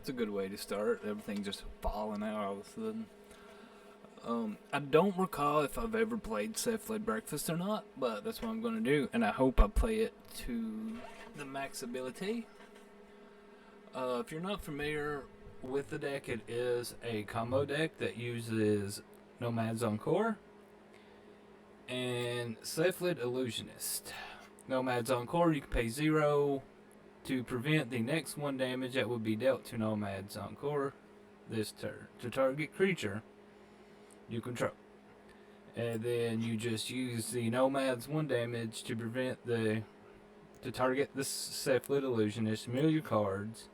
That's a good way to start. Everything just falling out all of a sudden. I don't recall if I've ever played Cephlaid Breakfast or not, but that's what I'm going to do, and I hope I play it to the max ability. If you're not familiar with the deck, it is a combo deck that uses Nomad's Encore and Cephlaid Illusionist. Nomad's Encore, you can pay 0 to prevent the next 1 damage that would be dealt to Nomad's Encore this turn to target creature you control. And then you just use the Nomad's 1 damage to prevent to target the Cephlaid Illusionist, mill your cards.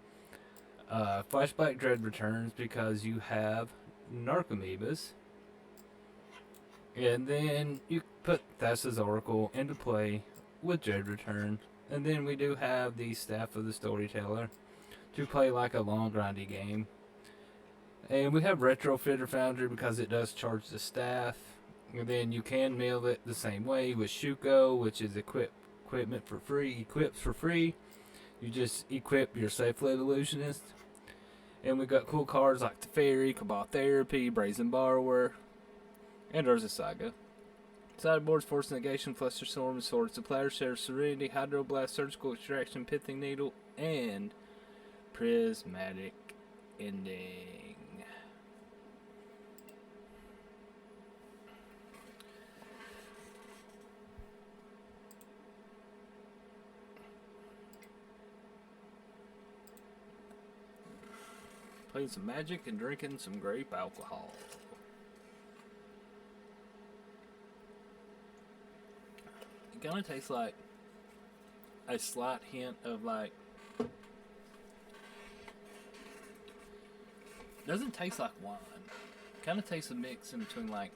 Flashback Dread returns because you have Narcomoebas. And then you put Thassa's Oracle into play with Dread return. And then we do have the Staff of the Storyteller to play like a long grindy game. And we have Retrofitter Foundry because it does charge the staff. And then you can mill it the same way with Shuko, which is equipment for free, equips for free. You just equip your Cephlaid Illusionist. And we got cool cards like the Fairy, Cabal Therapy, Brazen Borrower, and Urza Saga. Sideboards, Force Negation, Fluster Storm, Swords of Plowshare, Serenity, Hydroblast, Surgical Extraction, Pithing Needle, and Prismatic Ending. Playing some Magic and drinking some grape alcohol. It kind of tastes like a slight hint of like. Doesn't taste like wine. Kind of tastes a mix in between like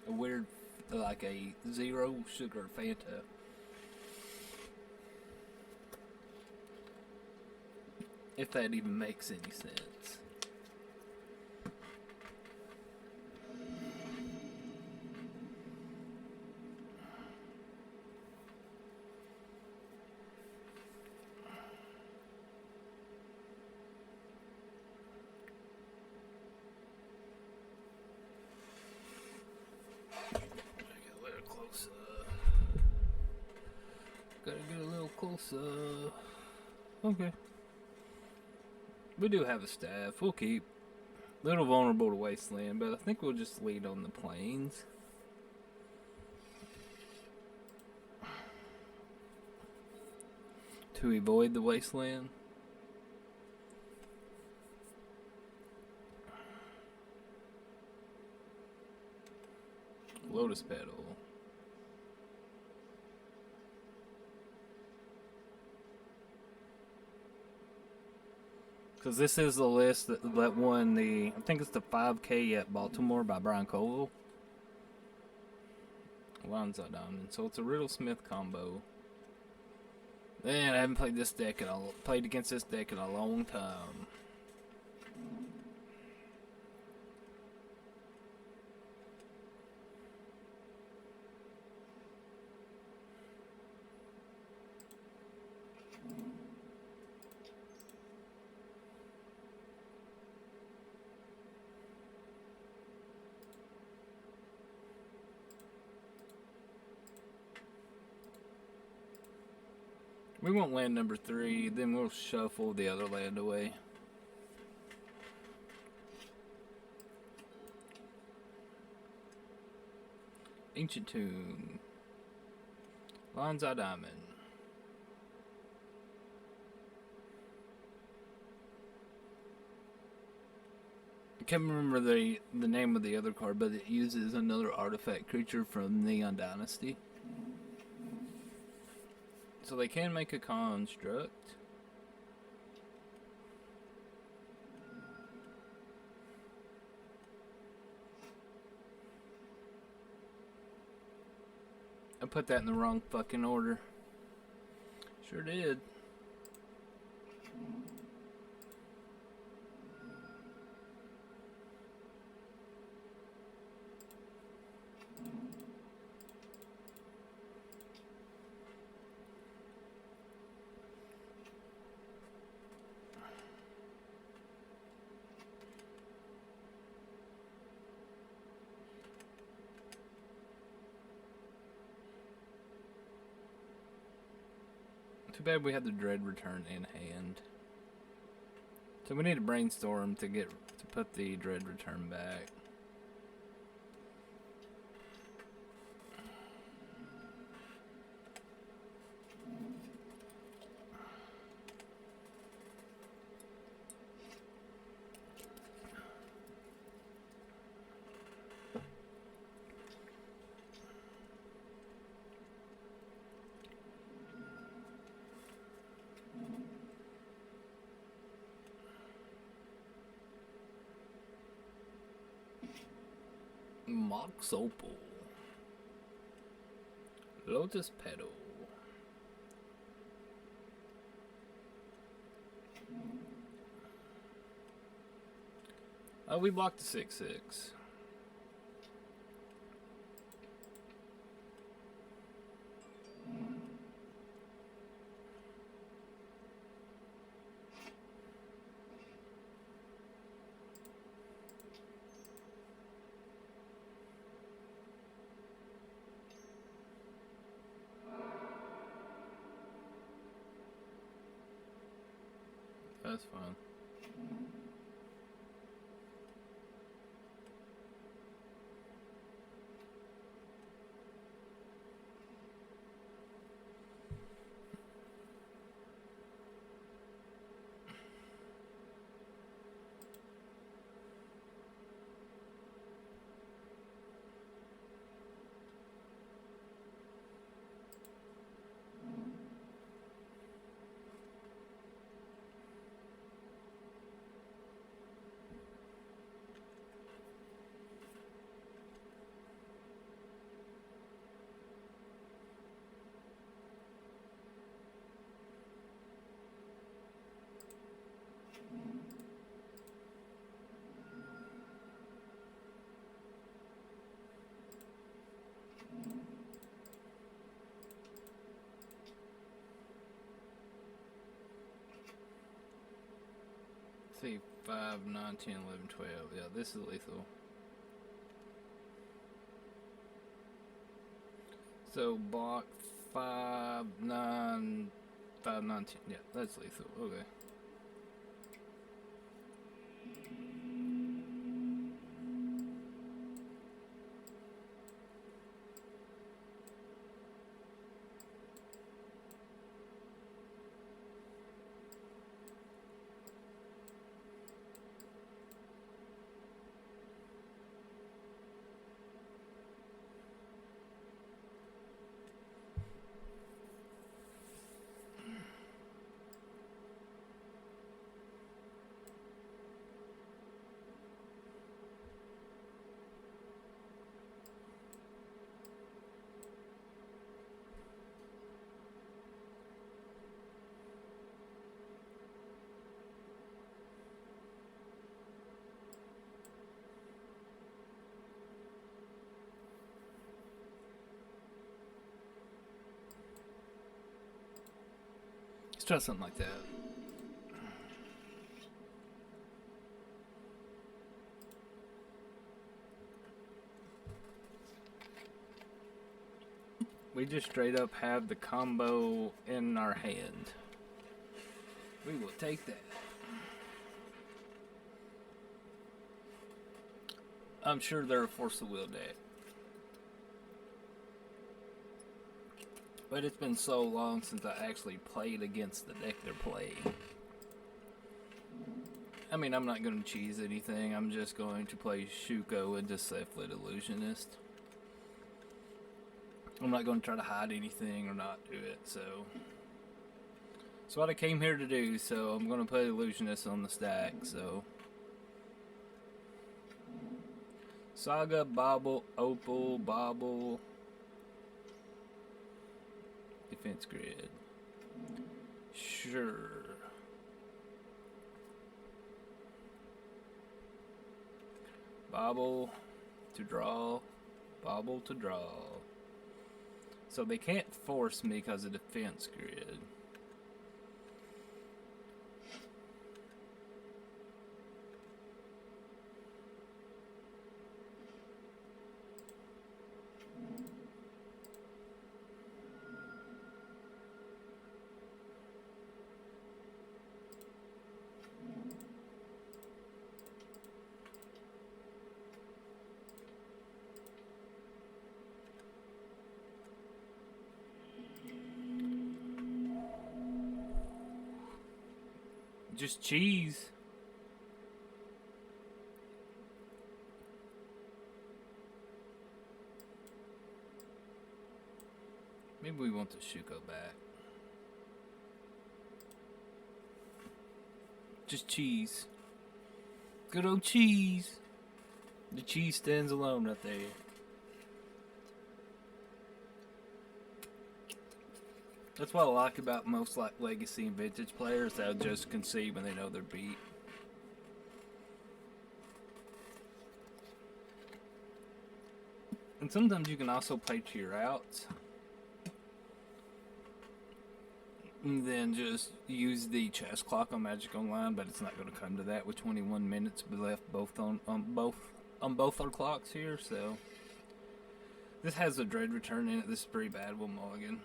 a weird, like a 0 sugar Fanta. If that even makes any sense. Gotta get a little closer. Okay. We do have a staff. We'll keep. Little vulnerable to Wasteland, but I think we'll just lead on the plains. To avoid the Wasteland. Lotus Petal. Because this is the list that won the, I think it's the 5K at Baltimore by Brian Cole. Lonzo Diamond. So it's a Riddle Smith combo. Man, I haven't played against this deck in a long time. We want land number 3, then we'll shuffle the other land away. Ancient Tomb. Lonzo Diamond. I can't remember the name of the other card, but it uses another artifact creature from Neon Dynasty. So they can make a construct. I put that in the wrong fucking order. Sure did. Too bad we had the Dread Return in hand. So we need to brainstorm to put the Dread Return back. Mox Opal. Lotus Petal. Oh, we blocked the 6/6. That's fine. See, 5, 9, 10, 11, 12. Yeah, this is lethal. So block 5, 9, 5, 9, 10. Yeah, that's lethal. Okay. Let's try something like that. We just straight up have the combo in our hand. We will take that. I'm sure they're a Force of Will deck. But it's been so long since I actually played against the deck they're playing. I mean, I'm not going to cheese anything. I'm just going to play Shuko into Cephlaid Illusionist. I'm not going to try to hide anything or not do it, so... That's what I came here to do, so I'm going to put Illusionist on the stack, so... Saga, Bobble, Opal, Bobble... Defense Grid. Sure. Bobble to draw. Bobble to draw. So they can't force me because of Defense Grid. Just cheese. Maybe we want the Shuko back. Just cheese. Good old cheese. The cheese stands alone right there. That's what I like about most like legacy and vintage players. They'll just concede when they know they're beat. And sometimes you can also play to your outs. And then just use the chess clock on Magic Online, but it's not going to come to that with 21 minutes left both on both our clocks here. So this has a Dread Return in it. This is pretty bad. We'll mulligan.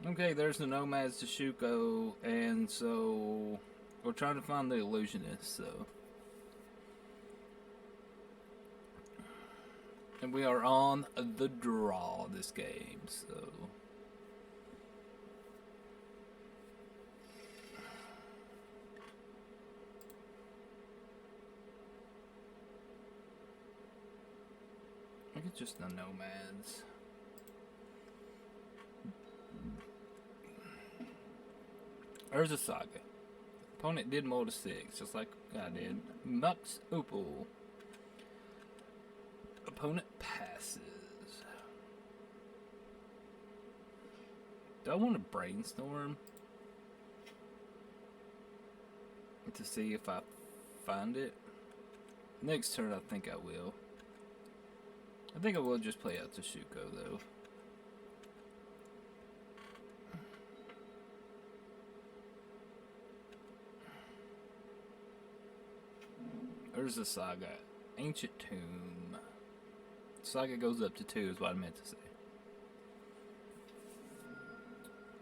Okay, there's the Nomads to Shuko, and so we're trying to find the Illusionist. So, and we are on the draw this game. So. I think it's just the Nomads. There's a Saga. Opponent did mold a 6, just like I did. Mux Opal. Opponent passes. Do I want to brainstorm to see if I find it? Next turn, I think I will. I think I will just play out to Shuko, though. There's a Saga. Ancient Tomb. Saga goes up to 2 is what I meant to say.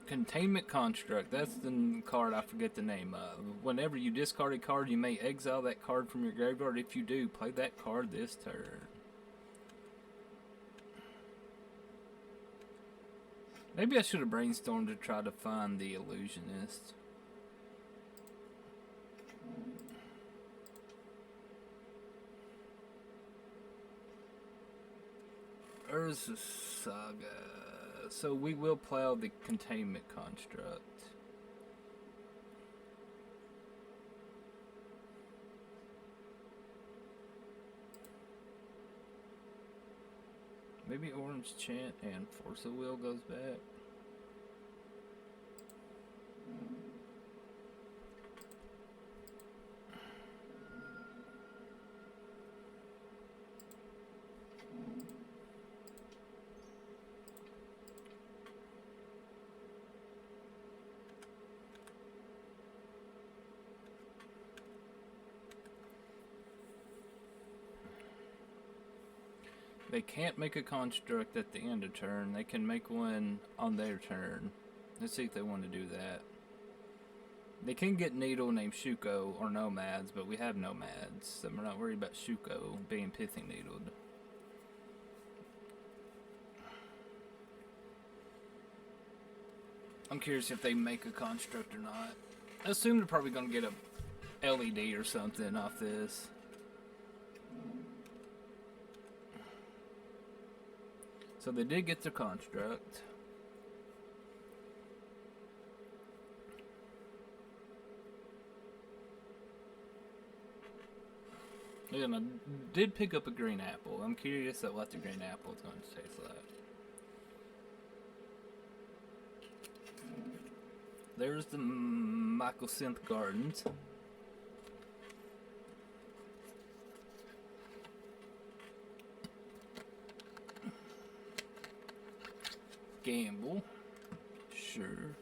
Containment Construct. That's the card I forget the name of. Whenever you discard a card, you may exile that card from your graveyard. If you do, play that card this turn. Maybe I should have brainstormed to try to find the Illusionist. There's a Saga. So we will play out the Containment Construct. Maybe Orange Chant and Force of Will goes back. They can't make a construct at the end of turn. They can make one on their turn. Let's see if they want to do that. They can get Needle named Shuko or Nomads, but we have Nomads, so we're not worried about Shuko being Pithing Needled. I'm curious if they make a construct or not. I assume they're probably going to get a LED or something off this. So they did get their construct. And I did pick up a green apple. I'm curious at what the green apple is going to taste like. There's the Mycosynth Gardens. Gamble. Sure.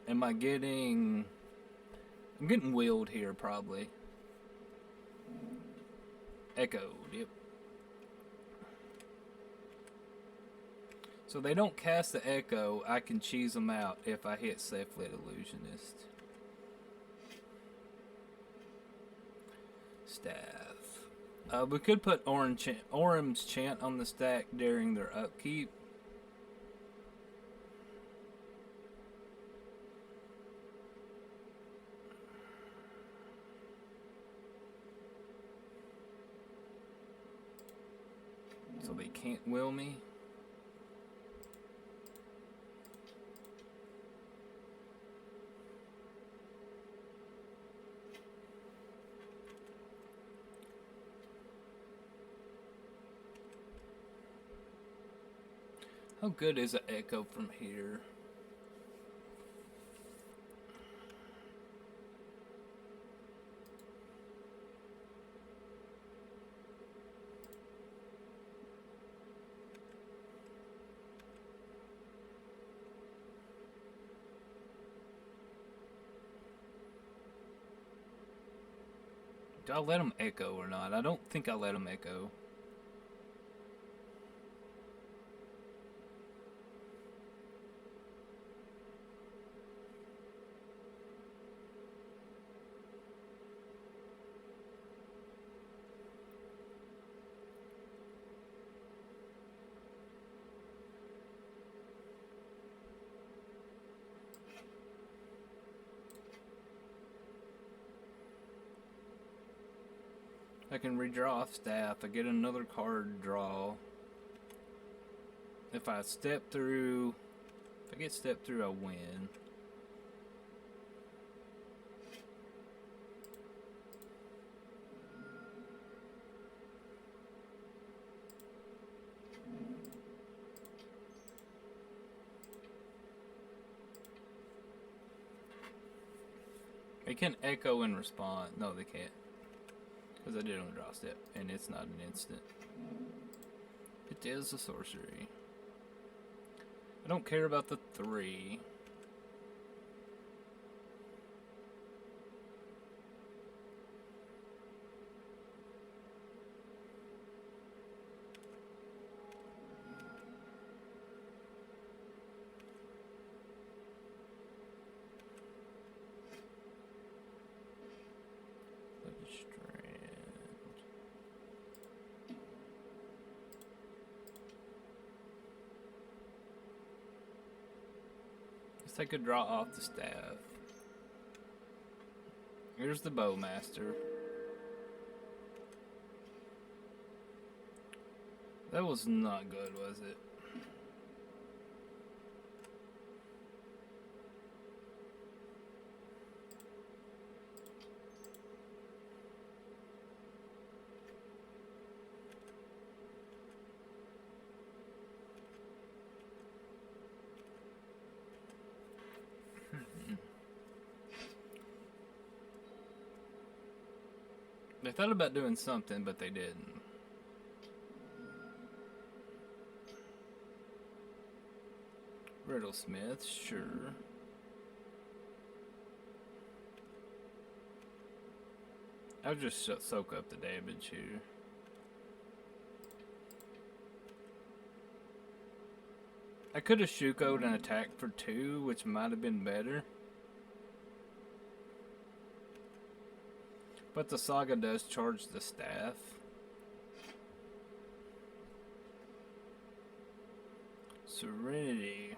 Am I getting... I'm getting wheeled here, probably. Echoed, yep. So they don't cast the Echo, I can cheese them out if I hit Cephlaid Illusionist. Staff. We could put Orim's Chant on the stack during their upkeep. so they can't will me. How good is an echo from here? Do I let them echo or not? I don't think I let them echo. I can redraw staff. I get another card draw. If I get step through, I win. They can echo and respond. No, they can't. Because I did on the draw step, and it's not an instant. It is a sorcery. I don't care about the 3. I could draw off the staff. Here's the Bowmaster. That was not good, was it? They thought about doing something, but they didn't. Riddlesmith, sure. I'll just soak up the damage here. I could have Shuko'd an attack for 2, which might have been better. But the Saga does charge the staff. Serenity.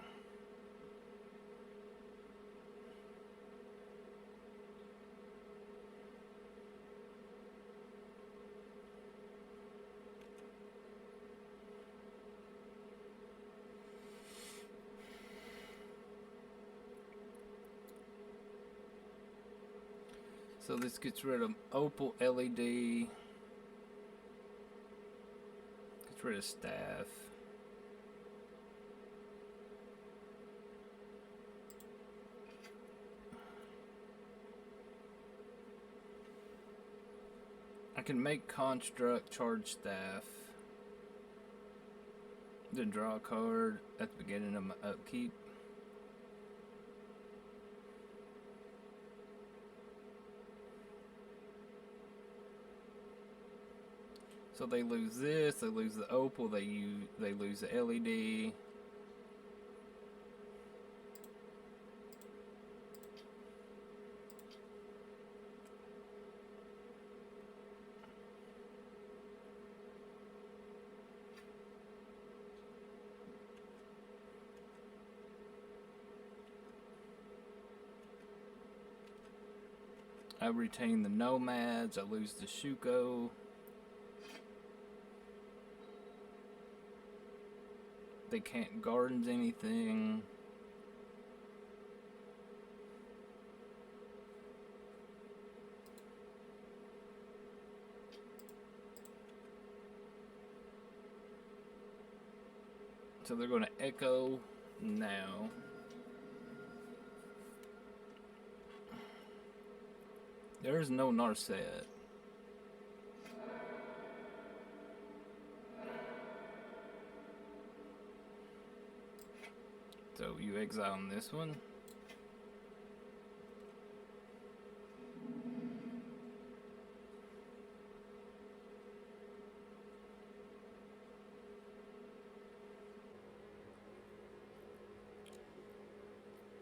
So this gets rid of Opal LED. Gets rid of staff. I can make construct, charge staff. Then draw a card at the beginning of my upkeep. So they lose this, they lose the opal, they lose the LED. I retain the nomads, I lose the Shuko. they can't garden anything. So they're going to echo now. There is no Narset. So you exile on this one.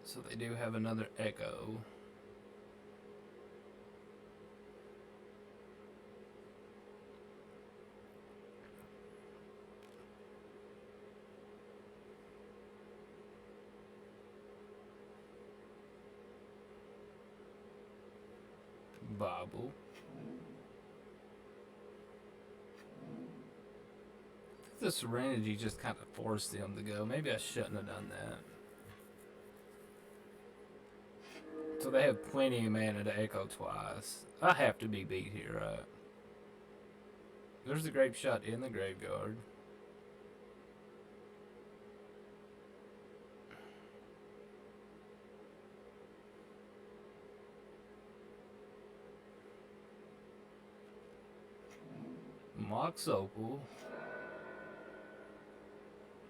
So they do have another echo. Bobble. The Serenity just kind of forced them to go. Maybe I shouldn't have done that. So they have plenty of mana to echo twice. I have to be beat here, right? There's the Grape Shot in the graveyard. Mox Opal.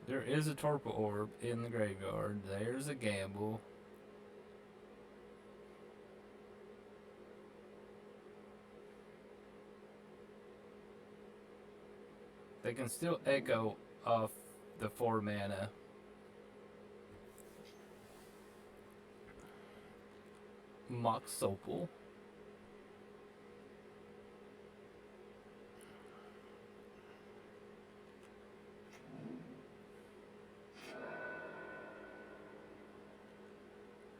There is a Torpor Orb in the graveyard. There's a gamble. They can still echo off the 4 mana. Mox Opal.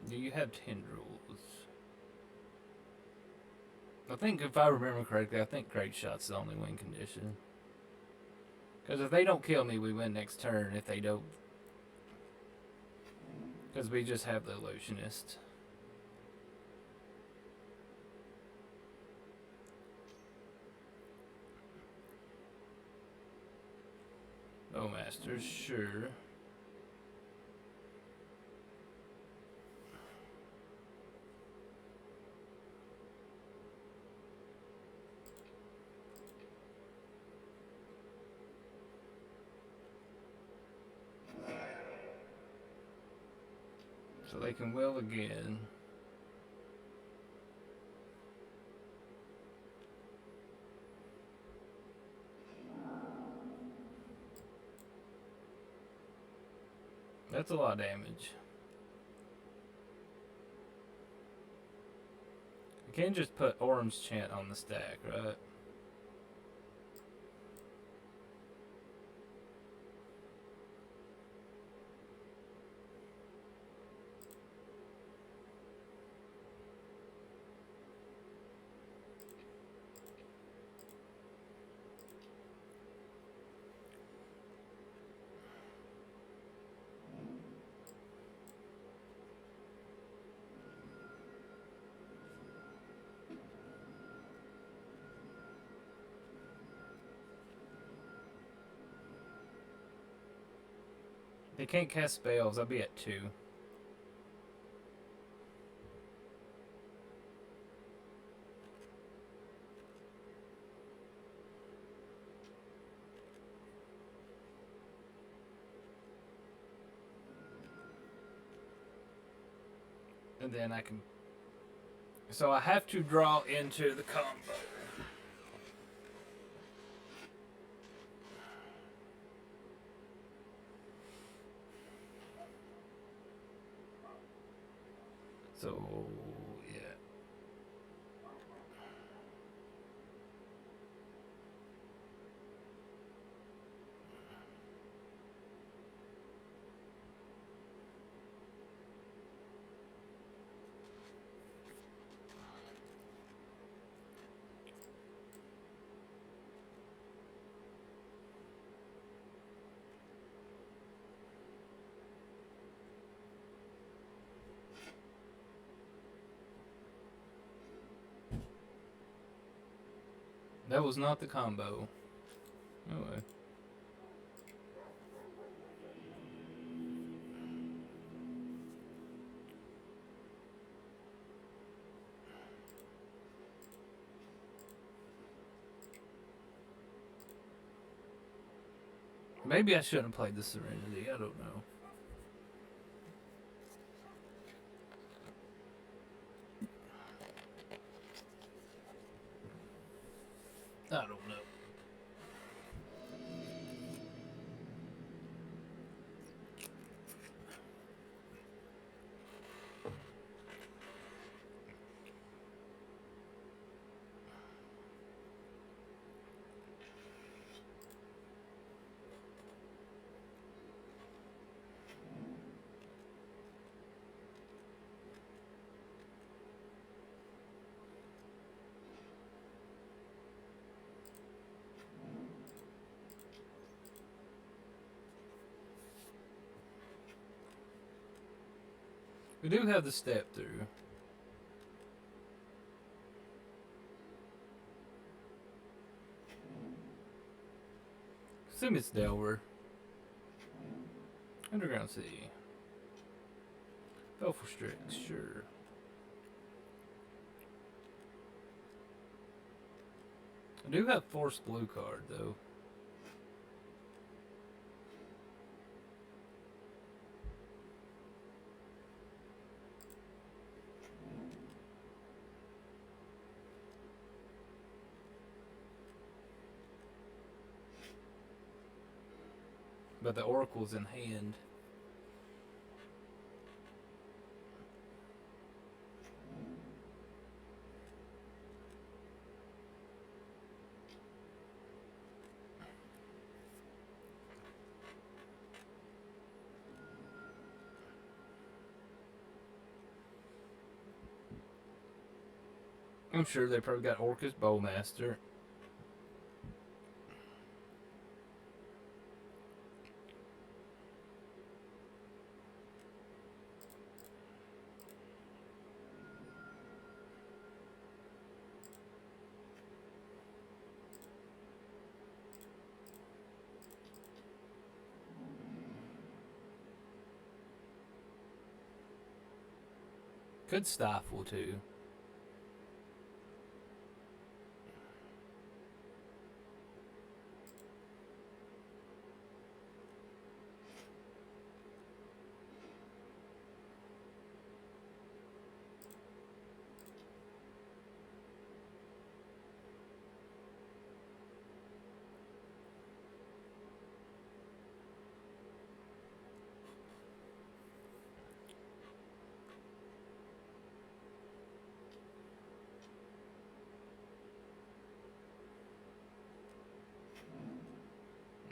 Do you have Tendrils? I think if I remember correctly, I think Great Shot's the only win condition. Because if they don't kill me, we win next turn. If they don't... Because we just have the Illusionist. Oh, Masters, sure. So they can will again. That's a lot of damage. I can't just put Orm's Chant on the stack, right? They can't cast spells. I'll be at 2. And then I can... So I have to draw into the combo. So, yeah. That was not the combo. Anyway. Maybe I shouldn't have played the Serenity. I don't know. I don't know. We do have the step through. Assume it's Delver. Underground City. Belfort Strix, sure. I do have Force Blue card though. But the Oracle's in hand. I'm sure they probably got Orcus Bowmaster. Could Stifle too.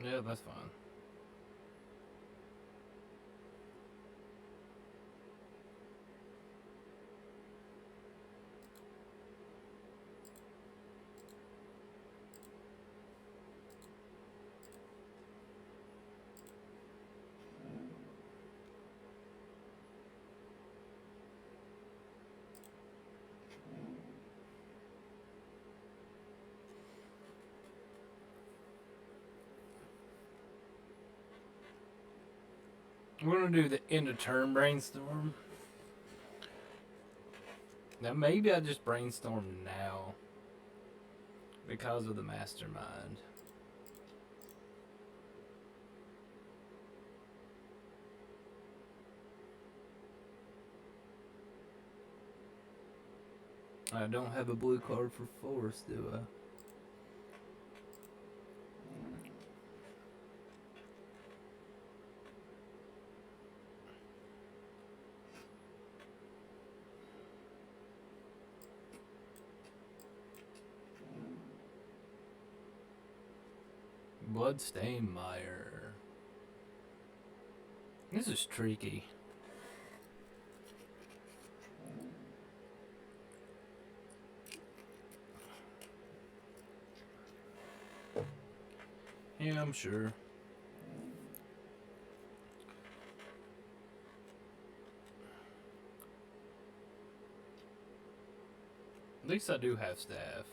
Yeah, that's fine. We're gonna do the end of term brainstorm. Now maybe I just brainstorm now because of the mastermind. I don't have a blue card for Force, do I? Bloodstain Mire. This is tricky. Yeah, I'm sure. At least I do have staff.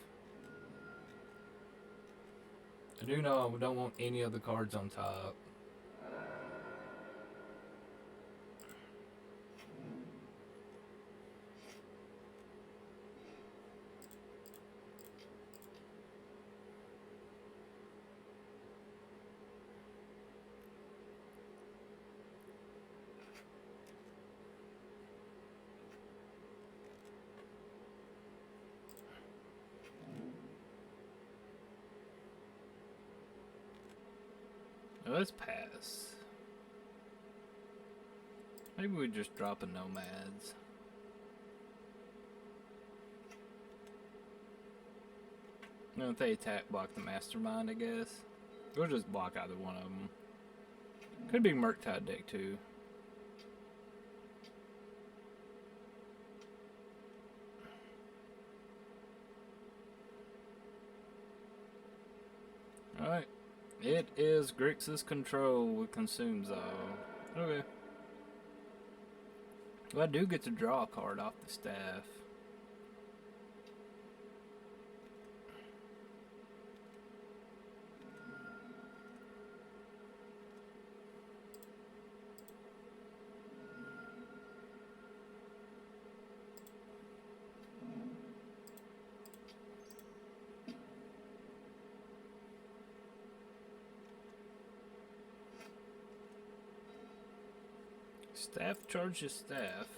I do know I don't want any of the cards on top. Let's pass. Maybe we just drop a nomads. No, if they attack, block the mastermind, I guess. We'll just block either one of them. Could be Murktide deck too. Alright. It is Grixis control with Consumes all. Okay. Well, I do get to draw a card off the staff. Staff charges staff.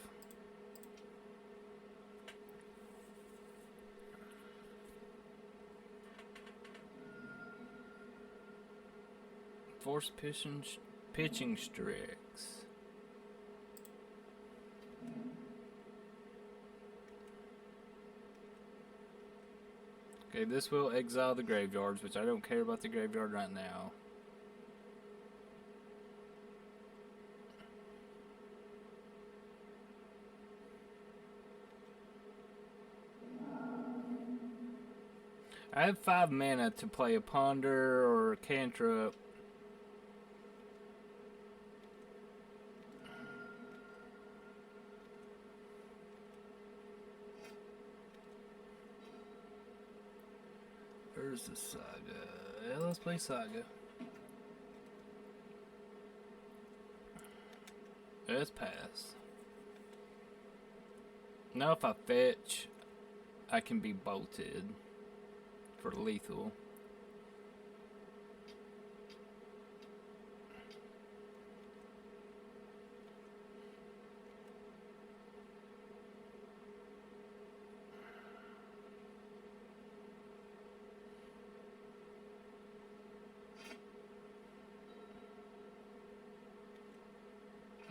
Force pitching Strix. Okay, this will exile the graveyards, which I don't care about the graveyard right now. I have 5 mana to play a Ponder or a Cantrip. Where's the Saga? Yeah, let's play Saga. Let's pass. Now if I fetch, I can be bolted for lethal.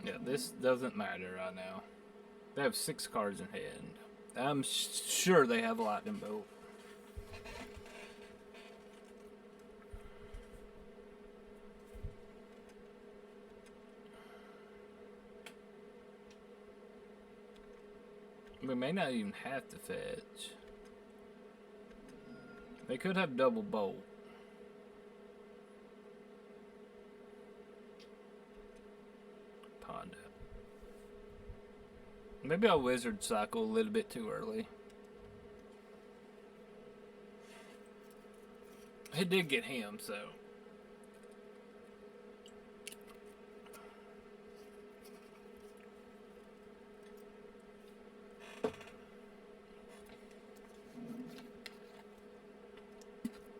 Yeah, this doesn't matter right now. They have 6 cards in hand. I'm sure they have Lightning Bolt. We may not even have to fetch. They could have double bolt. Ponder. Maybe I'll wizard cycle a little bit too early. It did get him, so.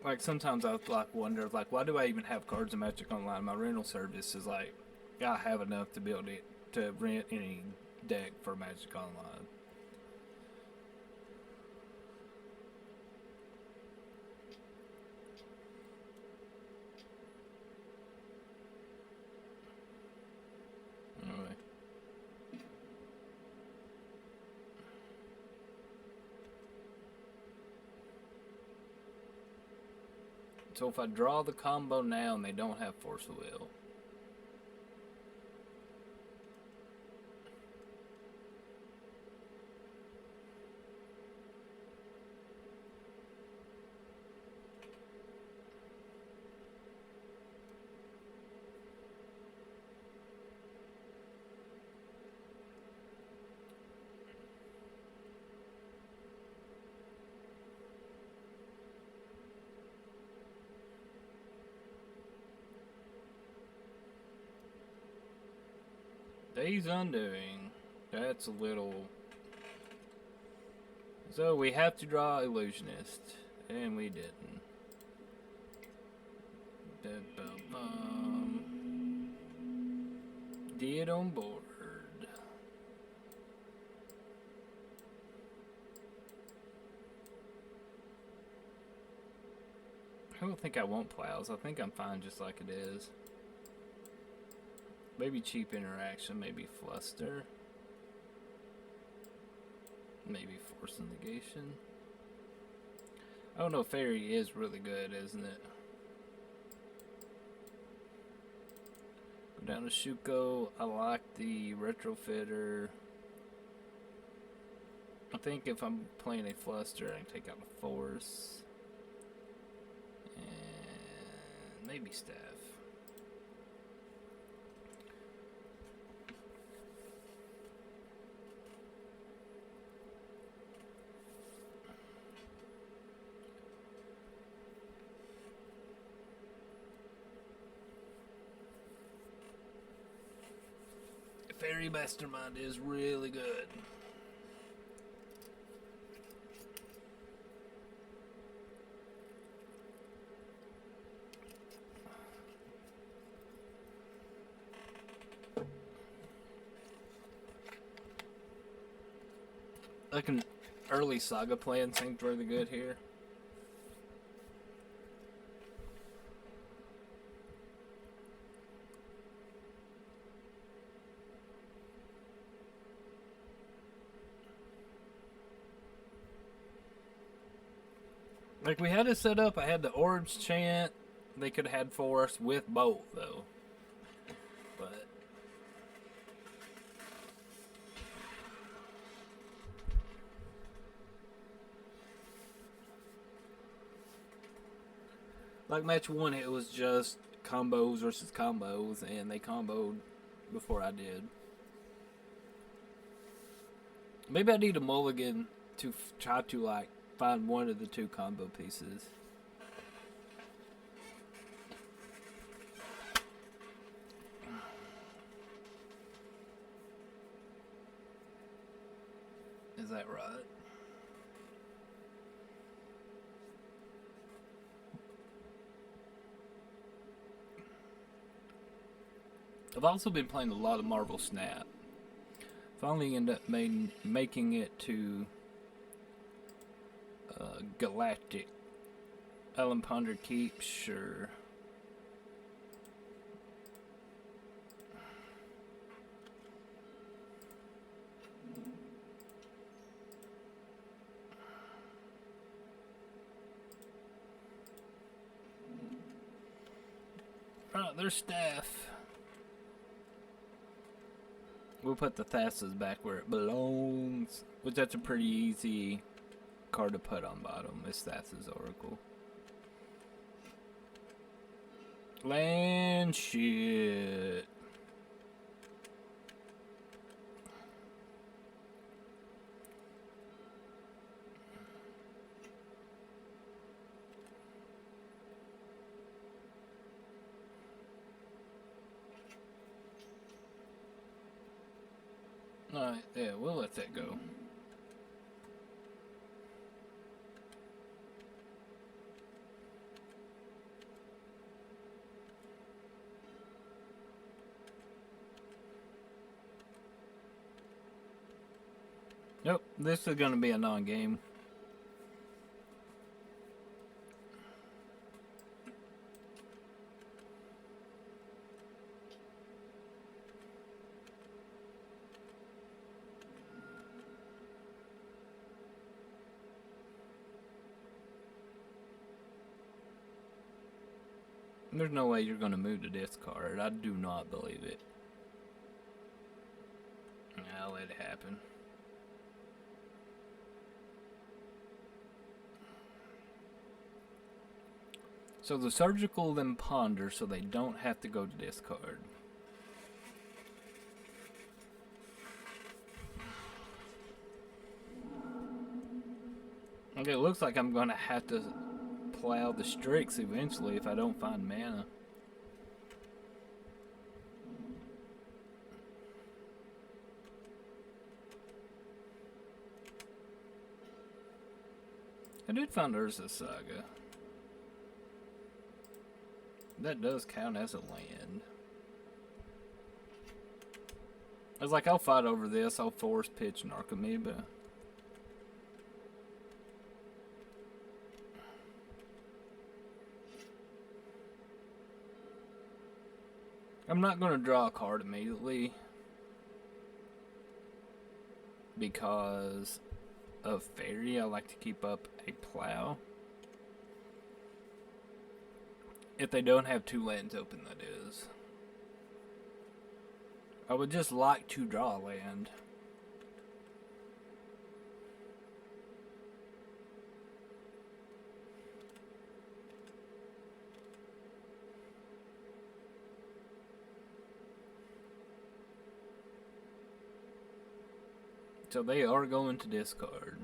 Like sometimes I wonder why do I even have cards of Magic Online? My rental service is like I have enough to build it to rent any deck for Magic Online. Anyway. So if I draw the combo now and they don't have Force of Will. Day's Undoing. That's a little... So we have to draw Illusionist. And we didn't. Did on board. I don't think I want plows. I think I'm fine just like it is. Maybe cheap interaction, maybe fluster. Maybe force negation. I don't know, fairy is really good, isn't it? Go down to Shuko. I like the retrofitter. I think if I'm playing a fluster, I can take out a force. And maybe staff. Fairy Mastermind is really good. Like an early Saga plan seemed really good here. Like we had it set up, I had the orbs chant. They could have had force with both though. But like match one, it was just combos versus combos, and they comboed before I did. Maybe I need a mulligan to try to like find one of the two combo pieces. Is that right? I've also been playing a lot of Marvel Snap. Finally end up making it to Galactic. Ellen Ponder Keep, sure. Right, there's staff. We'll put the Thassa's back where it belongs. Which that's a pretty easy card to put on bottom. Is Thassa's Oracle. Land shit. Alright, yeah, we'll let that go. Nope, this is going to be a non-game. There's no way you're going to move to this card. I do not believe it. I'll let it happen. So the surgical then ponder so they don't have to go to discard. Okay, it looks like I'm gonna have to plow the Strix eventually if I don't find mana. I did find Urza Saga. That does count as a land. I was like, I'll fight over this. I'll force pitch Narcomoeba. I'm not going to draw a card immediately because of Fairy. I like to keep up a Plow. If they don't have 2 lands open, that is. I would just like to draw a land. So they are going to discard.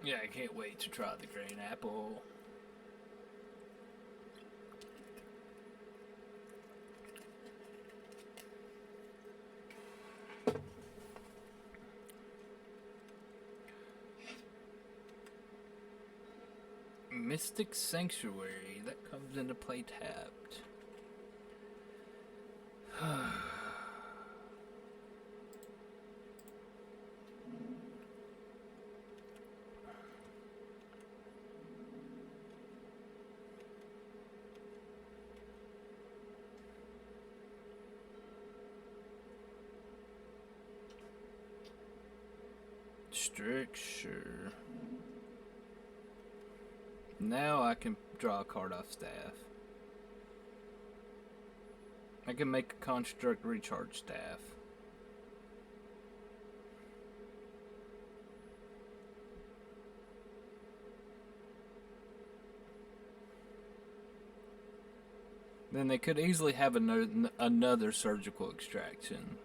Yeah, I can't wait to try the green apple. Mystic Sanctuary, that comes into play tapped. Stricture. Now I can draw a card off staff. I can make a construct recharge staff. Then they could easily have another surgical extraction.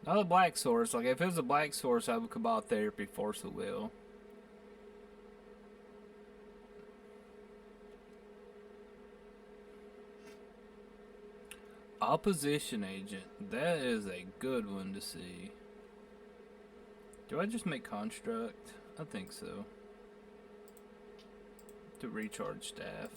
Not a black source. Like, if it was a black source, I would Cabal Therapy, Force of Will. Opposition Agent. That is a good one to see. Do I just make Construct? I think so. To recharge staff.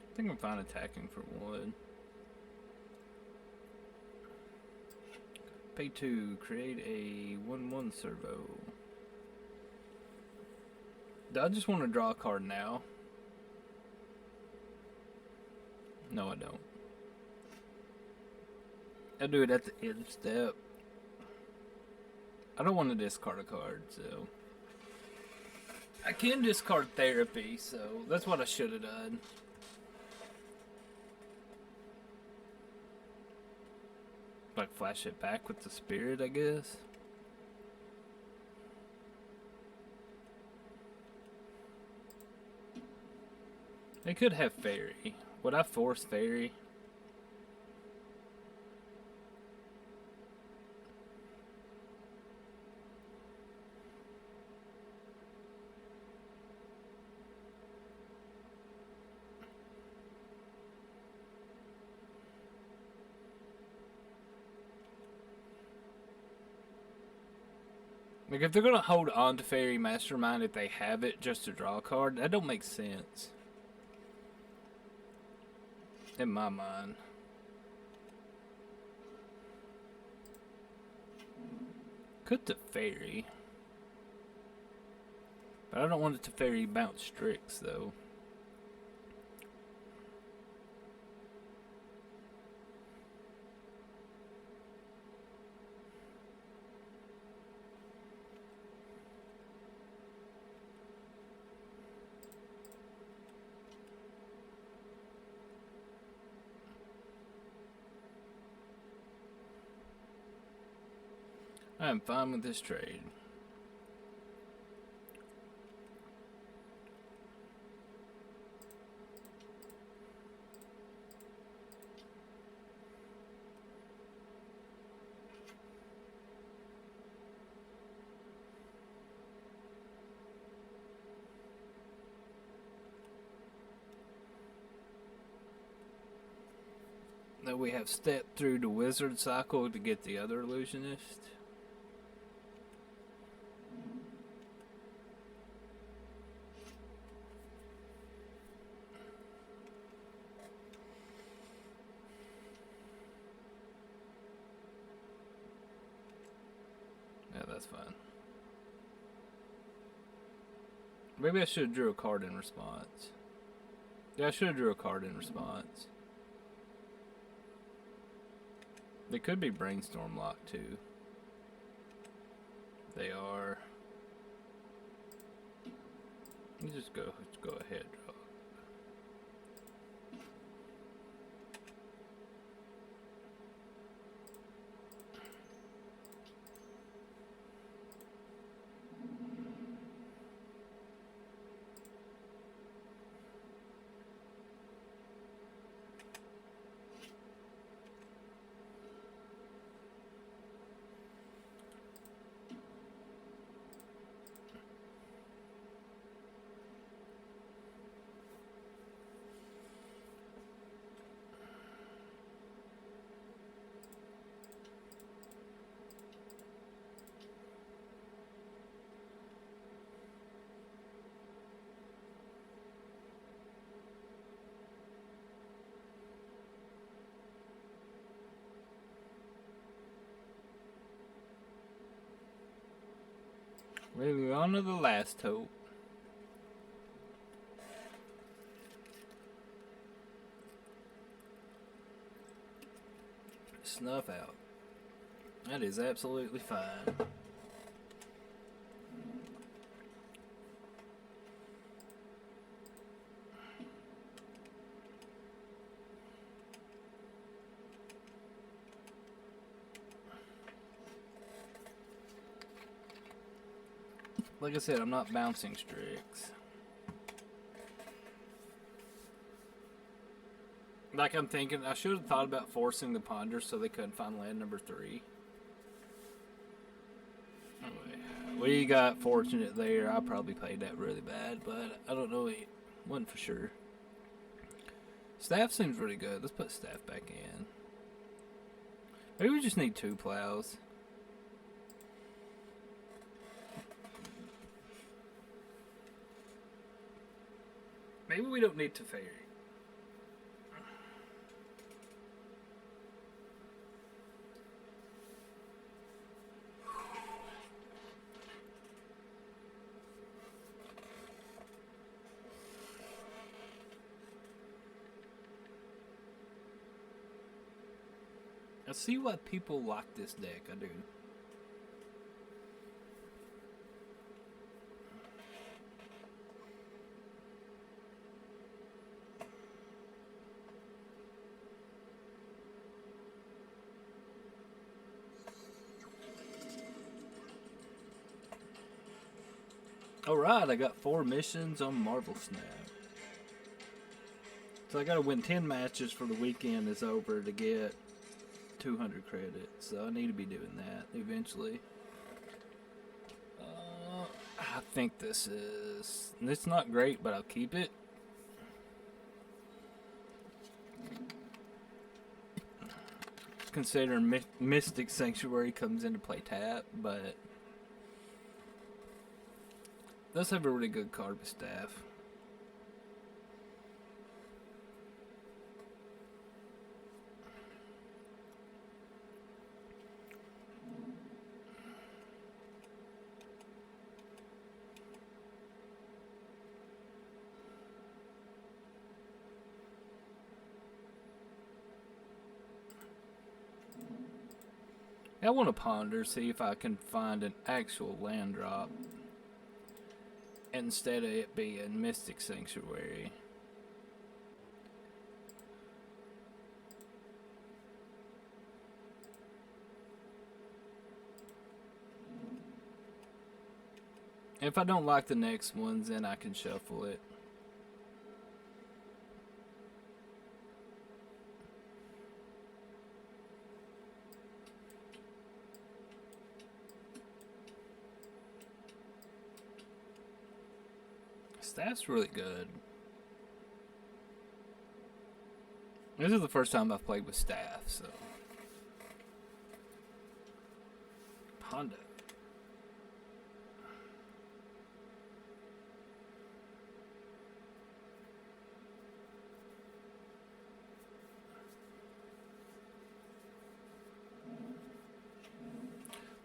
I think I'm fine attacking for 1. Pay 2, create a 1/1 servo. Do I just want to draw a card now? No, I don't. I'll do it at the end step. I don't want to discard a card, so. I can discard Therapy, so that's what I should have done. Like, flash it back with the Spirit, I guess. They could have Fairy. Would I force Fairy? Like, if they're gonna hold on to Fairy Mastermind if they have it just to draw a card, that don't make sense. In my mind. Could to Fairy. But I don't want it to Fairy bounce Strix, though. I'm fine with this trade. Now we have stepped through the wizard cycle to get the other illusionist. Yeah, that's fine. Maybe I should have drew a card in response. Yeah, I should have drew a card in response. They could be brainstorm locked too. They are. You just go ahead. Draw. Maybe on to the last hope. Snuff out. That is absolutely fine. Like I said, I'm not bouncing Strix. Like I'm thinking, I should have thought about forcing the ponder so they couldn't find land number 3. Anyway, we got fortunate there. I probably played that really bad, but I don't know. It wasn't for sure. Staff seems really good. Let's put staff back in. Maybe we just need 2 plows. Maybe we don't need to ferry. I see why people like this deck. I do. Alright, I got 4 missions on Marvel Snap. So I gotta win 10 matches for the weekend is over to get 200 credits. So I need to be doing that eventually. I think this is... It's not great, but I'll keep it. Considering Mystic Sanctuary comes into play tap, but... Does have a really good card with staff. I want to ponder, see if I can find an actual land drop instead of it being Mystic Sanctuary. If I don't like the next ones, then I can shuffle it. Staff's really good. This is the first time I've played with staff, so. Honda.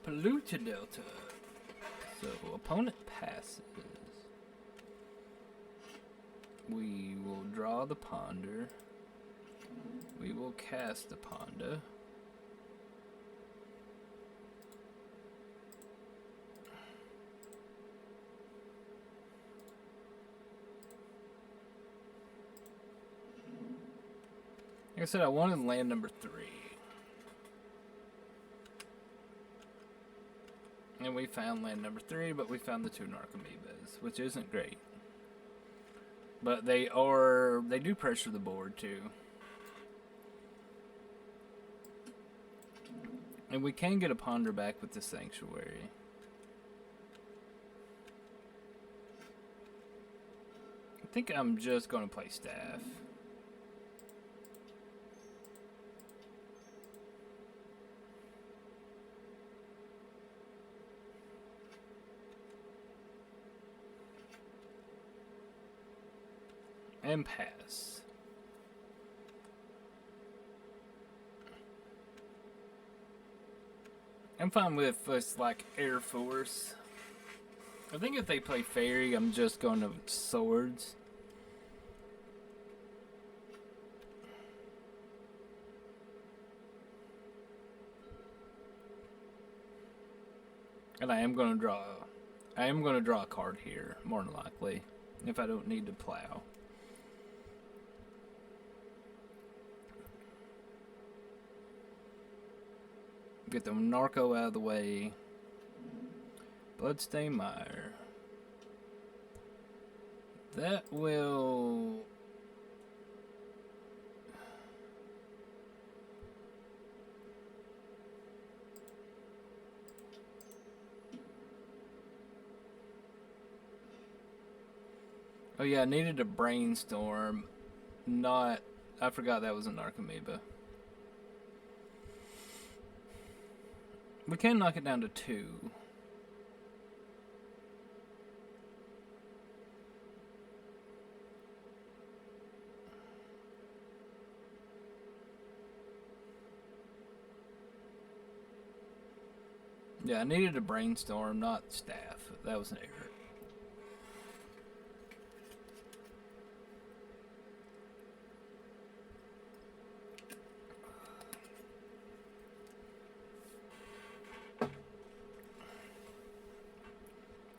Polluted Delta. So, opponent passes. We will draw the Ponder. We will cast the Ponda. Like I said, I wanted land number 3. And we found land number 3, but we found the 2 Narcomoebas, which isn't great. But they do pressure the board too. And we can get a Ponder back with the Sanctuary. I think I'm just going to play Staff. And pass. I'm fine with this, like, Air Force. I think if they play Fairy, I'm just going to Swords. And I am going to draw a card here, more than likely, if I don't need to plow. Get the Narco out of the way. Bloodstained Mire. That will... Oh yeah, I needed to brainstorm. Not... I forgot that was a Narcomoeba. We can knock it down to 2. Yeah, I needed to brainstorm, not Staff. That was an error.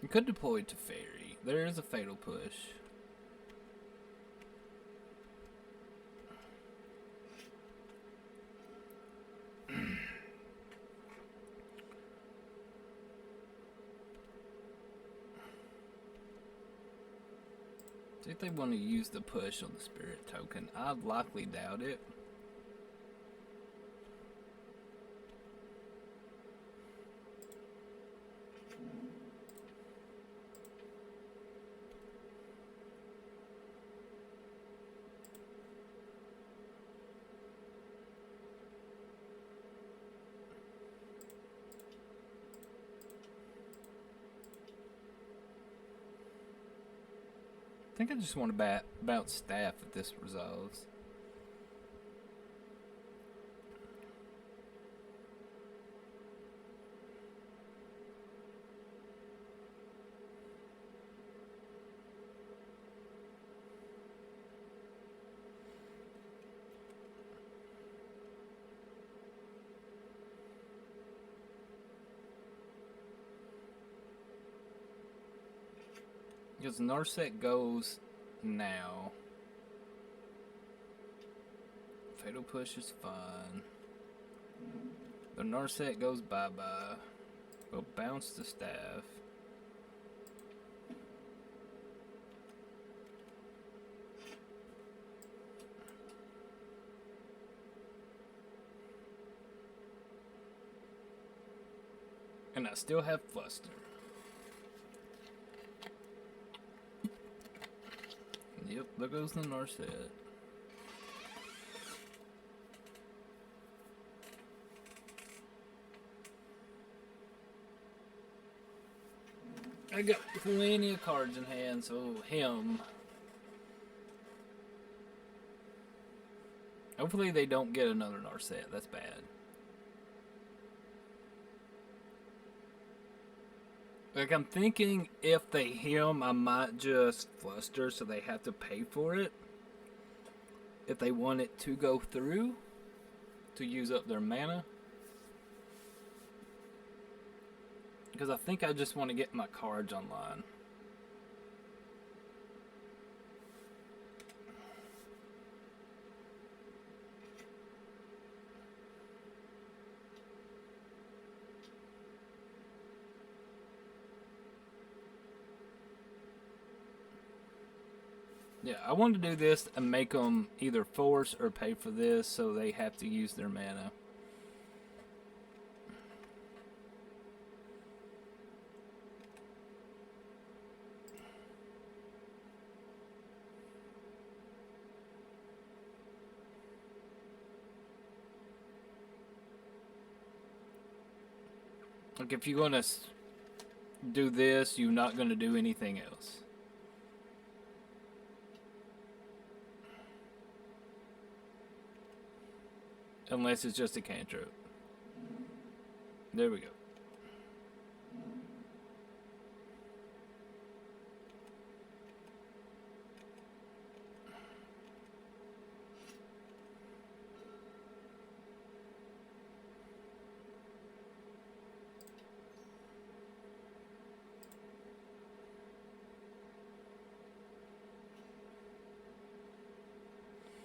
You could deploy to Fairy. There is a Fatal Push. See if they want to use the push on the Spirit token. I'd likely doubt it. I think I just want to bounce Staff if this resolves. Because Narset goes now. Fatal Push is fine. The Narset goes bye-bye. We'll bounce the Staff. I still have Fluster. Yep, there goes the Narset. I got plenty of cards in hand, so him. Hopefully they don't get another Narset. That's bad. Like, I'm thinking if they him, I might just Fluster so they have to pay for it. If they want it to go through, to use up their mana. Because I think I just want to get my cards online. Yeah, I want to do this and make them either force or pay for this so they have to use their mana. Like, if you're going to do this, you're not going to do anything else. Unless it's just a cantrip. There we go.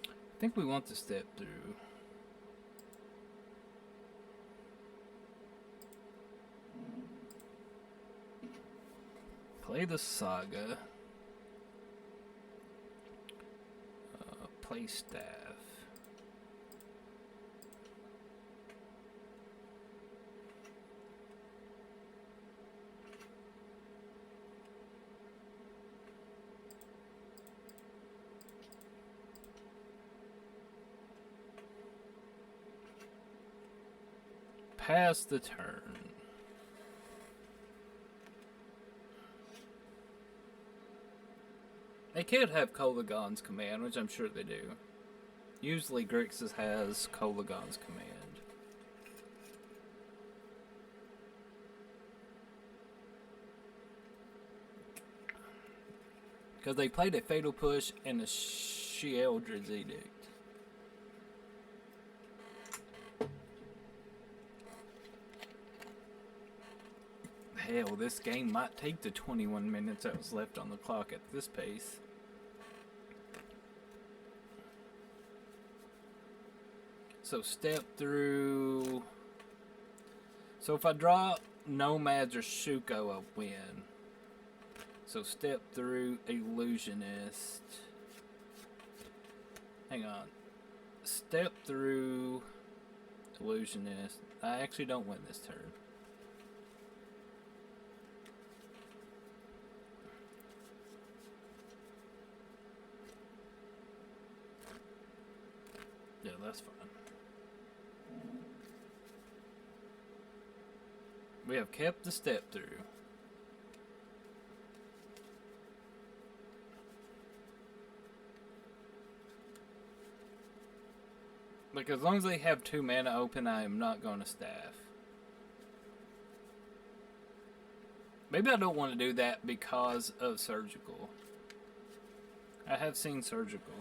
I think we want to step through. Play the Saga. Play Staff. Pass the turn. They could have Kolagon's command, which I'm sure they do. Usually Grixis has Kolagon's command. Because they played a Fatal Push and a Sheoldred's Edict. Hell, this game might take the 21 minutes that was left on the clock at this pace. So step through. So if I draw Nomads or Shuko, I'll win. So step through Illusionist. Hang on. Step through Illusionist. I actually don't win this turn. Yeah, that's fine. We have kept the step through. Like, as long as they have 2 mana open, I am not going to staff. Maybe I don't want to do that because of Surgical. I have seen Surgical.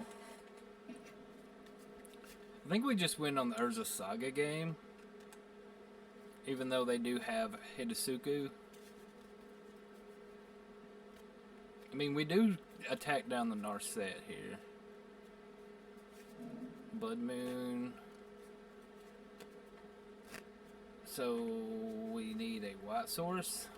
I think we just win on the Urza Saga game. Even though they do have Hidetsugu. I mean, we do attack down the Narset here. Blood Moon. So we need a white source.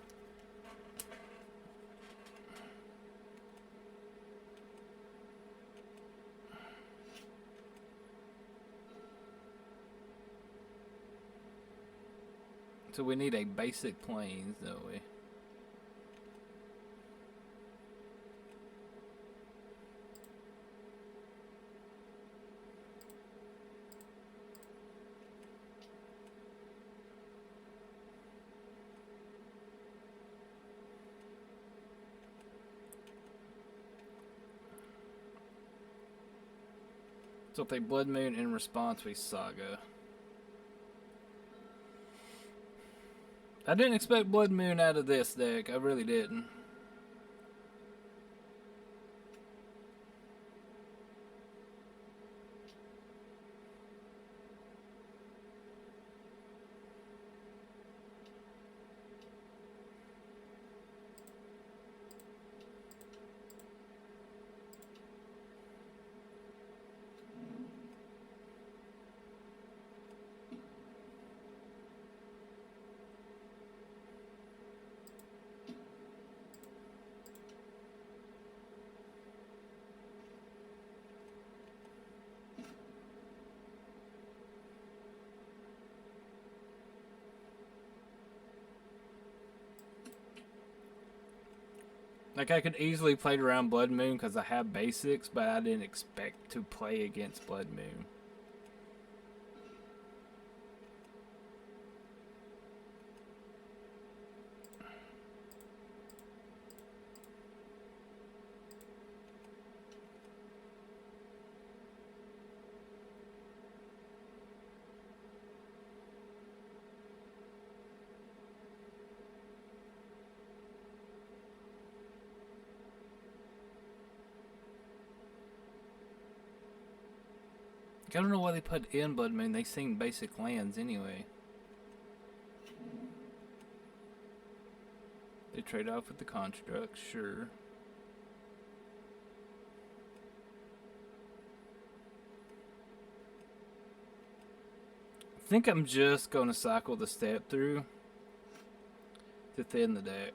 So we need a basic plains, don't we? So if they Blood Moon in response, we Saga. I didn't expect Blood Moon out of this deck. I really didn't. Like, I could easily play around Blood Moon because I have basics, but I didn't expect to play against Blood Moon. I don't know why they put in Blood Moon. They seem basic lands anyway. They trade off with the construct, sure. I think I'm just going to cycle the step through to thin the deck.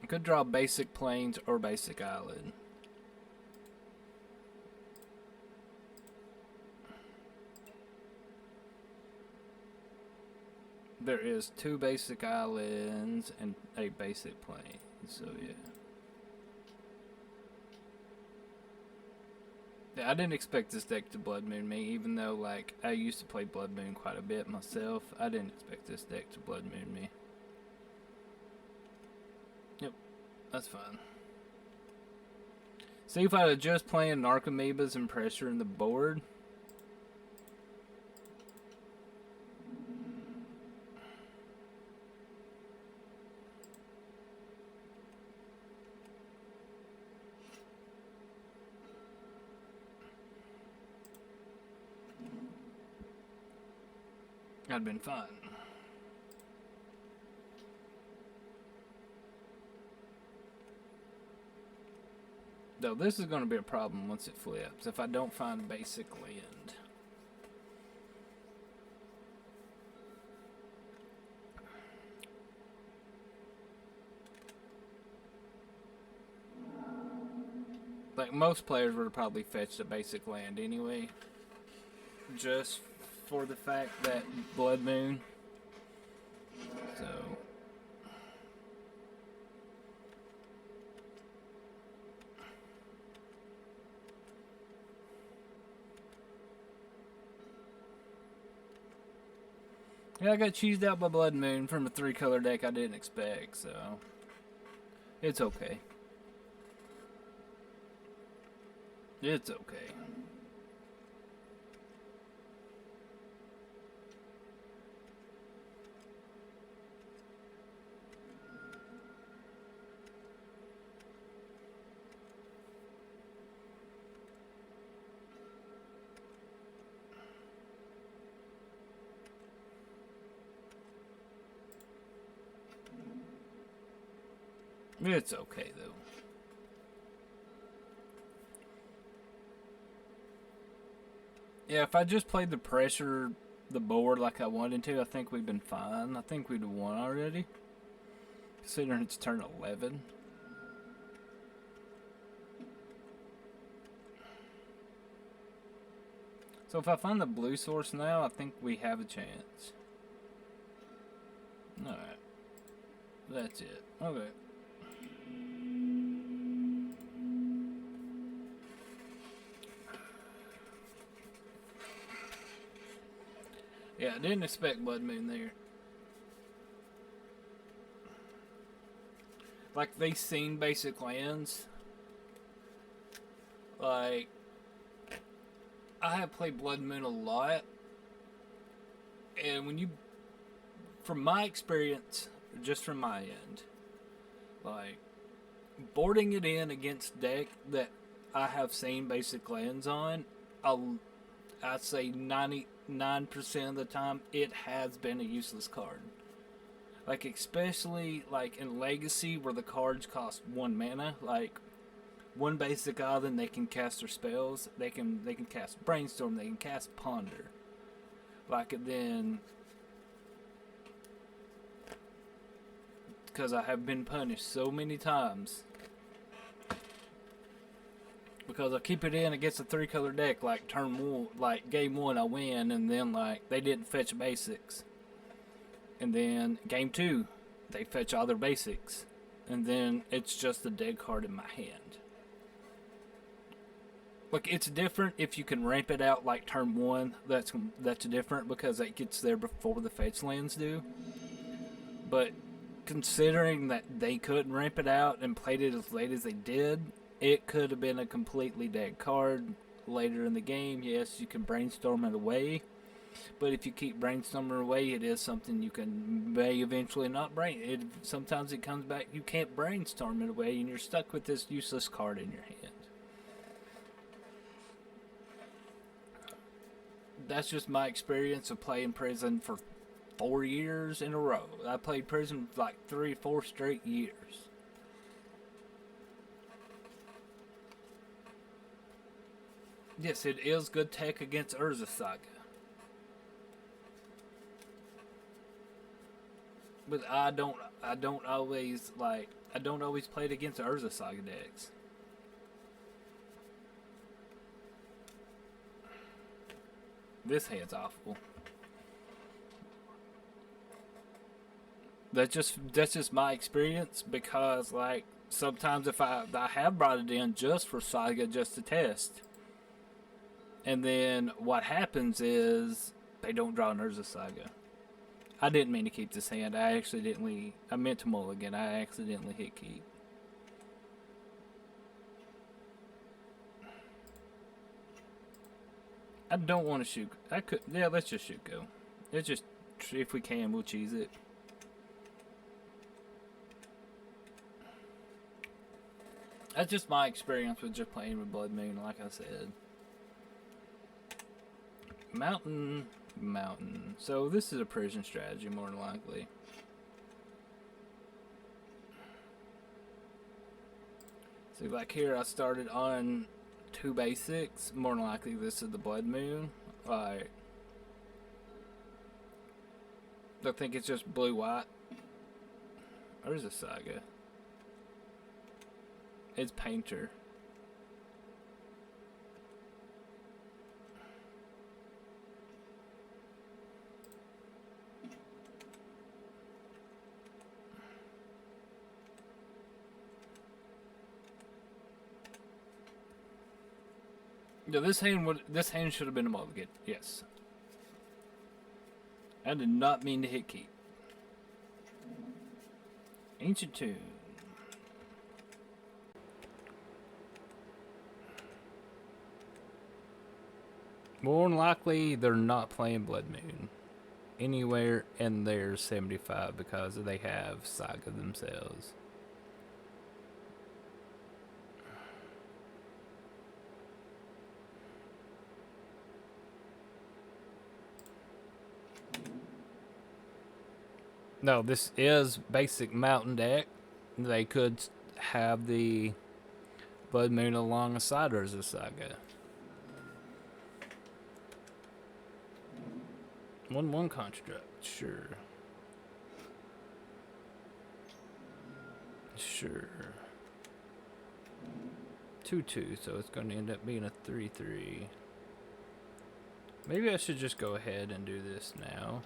Could draw basic plains or basic island. There is 2 basic islands and a basic plain, so yeah. Yeah, I didn't expect this deck to Blood Moon me, even though like I used to play Blood Moon quite a bit myself. I didn't expect this deck to Blood Moon me. Yep, that's fine. See, if I had just playing Narcomoebas and pressuring the board, I'd been fine. Though this is going to be a problem once it flips, if I don't find basic land. Like, most players would have probably fetched a basic land anyway. Just for the fact that Blood Moon. So... yeah, I got cheesed out by Blood Moon from a 3-color deck I didn't expect, so... it's okay. It's okay. It's okay, though. Yeah, if I just played the pressure, the board like I wanted to, I think we've been fine. I think we'd have won already. Considering it's turn 11. So if I find the blue source now, I think we have a chance. Alright. That's it. Okay. Yeah, I didn't expect Blood Moon there. Like, they seen basic lands. Like, I have played Blood Moon a lot. And when you, from my experience, just from my end, like, boarding it in against deck that I have seen basic lands on, I'd say 99% of the time, it has been a useless card. Like, especially, like, in Legacy, where the cards cost 1 mana, like, one basic island, they can cast their spells, they can cast Brainstorm, they can cast Ponder. Like, and then, because I have been punished so many times, because I keep it in against a 3-color deck, like, turn 1, like, game 1, I win, and then, like, they didn't fetch basics. And then game 2, they fetch all their basics. And then it's just a dead card in my hand. Like, it's different if you can ramp it out like turn 1. That's different because it gets there before the fetch lands do. But considering that they couldn't ramp it out and played it as late as they did, it could have been a completely dead card later in the game. Yes, you can brainstorm it away. But if you keep brainstorming away, it is something you may eventually not brain. Sometimes it comes back, you can't brainstorm it away, and you're stuck with this useless card in your hand. That's just my experience of playing Prison for 4 years in a row. I played Prison for like 3 or 4 straight years. Yes, it is good tech against Urza Saga. But I don't always play it against Urza Saga decks. This hand's awful. That's just my experience, because like sometimes if I have brought it in just for Saga, just to test, and then what happens is they don't draw an Urza Saga. I didn't mean to keep this hand. I meant to mulligan. I accidentally hit keep. I don't want to shoot. Let's just shoot go. It's just, if we can, we'll cheese it. That's just my experience with just playing with Blood Moon, like I said. Mountain. So this is a prison strategy, more than likely. See, like here, I started on 2 basics. More than likely, this is the Blood Moon. Like, I think it's just blue-white. Or is it Saga? It's Painter. Yeah, this hand should have been a mulligan. Yes. I did not mean to hit keep. Ancient Tomb. More than likely, they're not playing Blood Moon anywhere in their 75 because they have Saga themselves. No, this is basic mountain deck. They could have the Blood Moon alongside Urza Saga. 1/1 construct, sure. Sure. 2/2, so it's going to end up being a 3/3. Maybe I should just go ahead and do this now.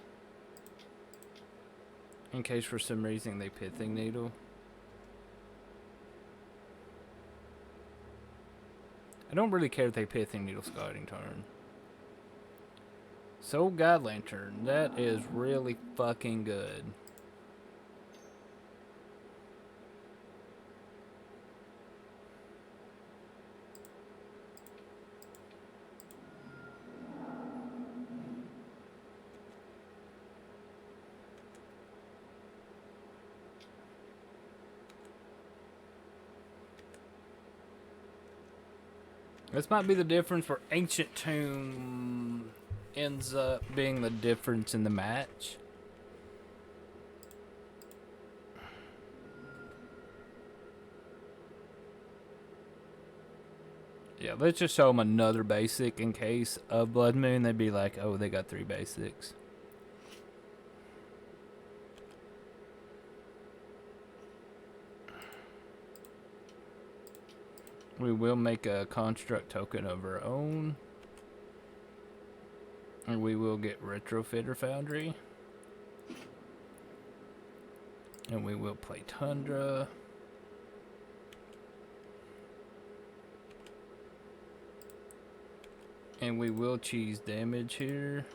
In case for some reason they pithing needle. I don't really care if they pithing needle scouting turn. Soul God Lantern. That is really fucking good. This might be the difference where Ancient Tomb ends up being the difference in the match. Yeah, let's just show them another basic in case of Blood Moon. They'd be like, oh, they got 3 basics. We will make a construct token of our own. And we will get Retrofitter Foundry. And we will play Tundra. And we will cheese damage here.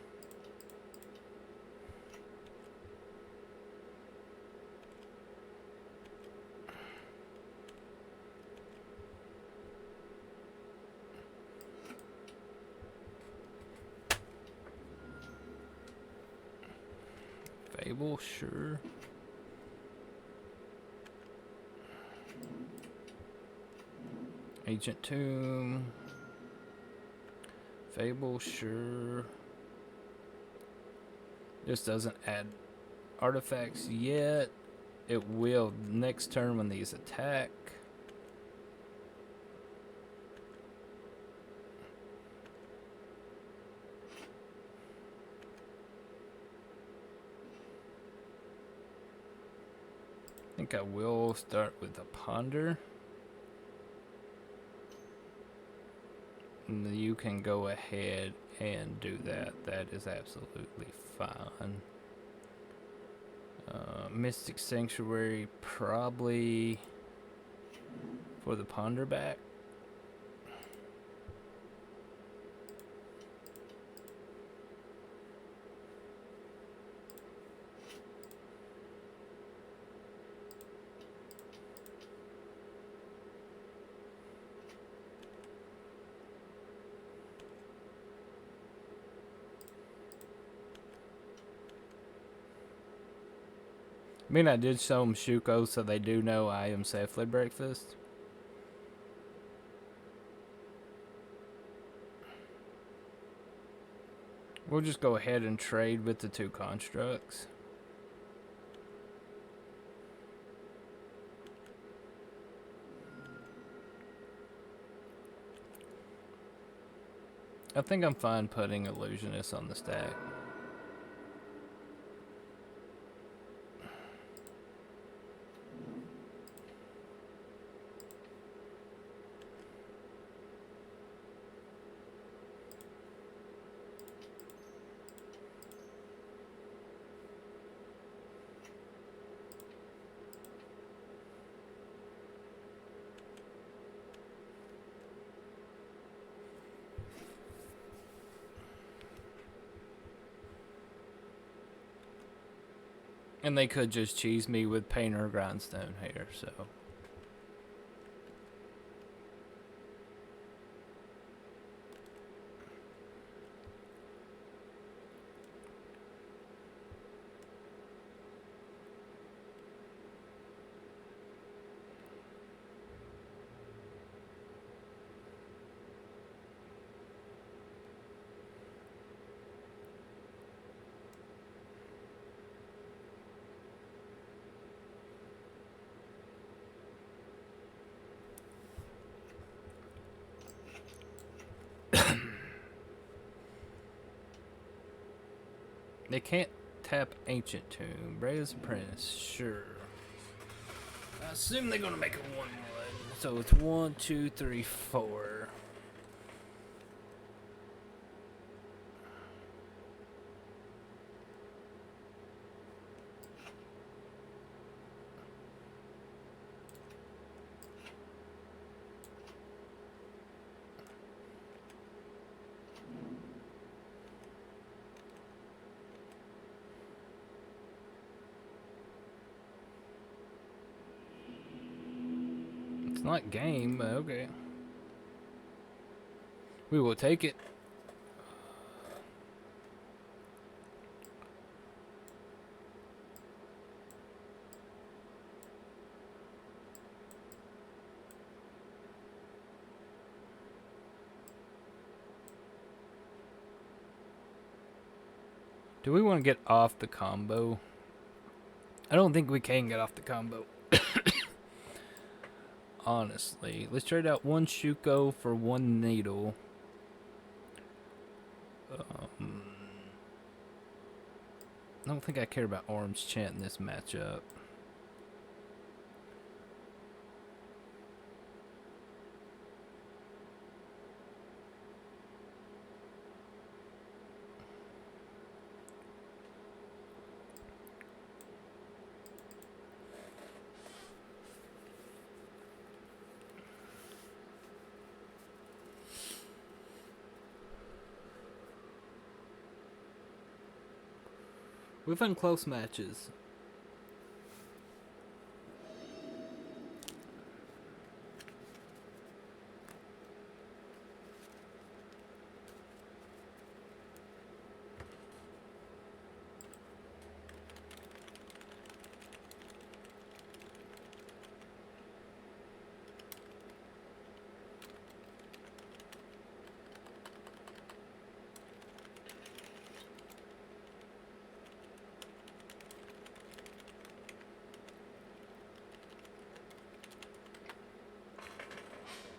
Fable, sure. Ancient Tomb. Fable, sure. This doesn't add artifacts yet. It will next turn when these attack. I think I will start with a Ponder. And you can go ahead and do that. That is absolutely fine. Mystic Sanctuary, probably for the Ponder back. I mean, I did show them Shuko, so they do know I am Cephlaid Breakfast. We'll just go ahead and trade with the 2 constructs. I think I'm fine putting Illusionist on the stack. And they could just cheese me with Painter Grindstone here, so. They can't tap Ancient Tomb. Brea's Apprentice, sure. I assume they're gonna make a 1/1. So it's 1, 2, 3, 4. It's not game, but okay. We will take it. Do we want to get off the combo? I don't think we can get off the combo. Honestly. Let's trade out one Shuko for one Needle. I don't think I care about Orange Chant in this matchup. We've had close matches.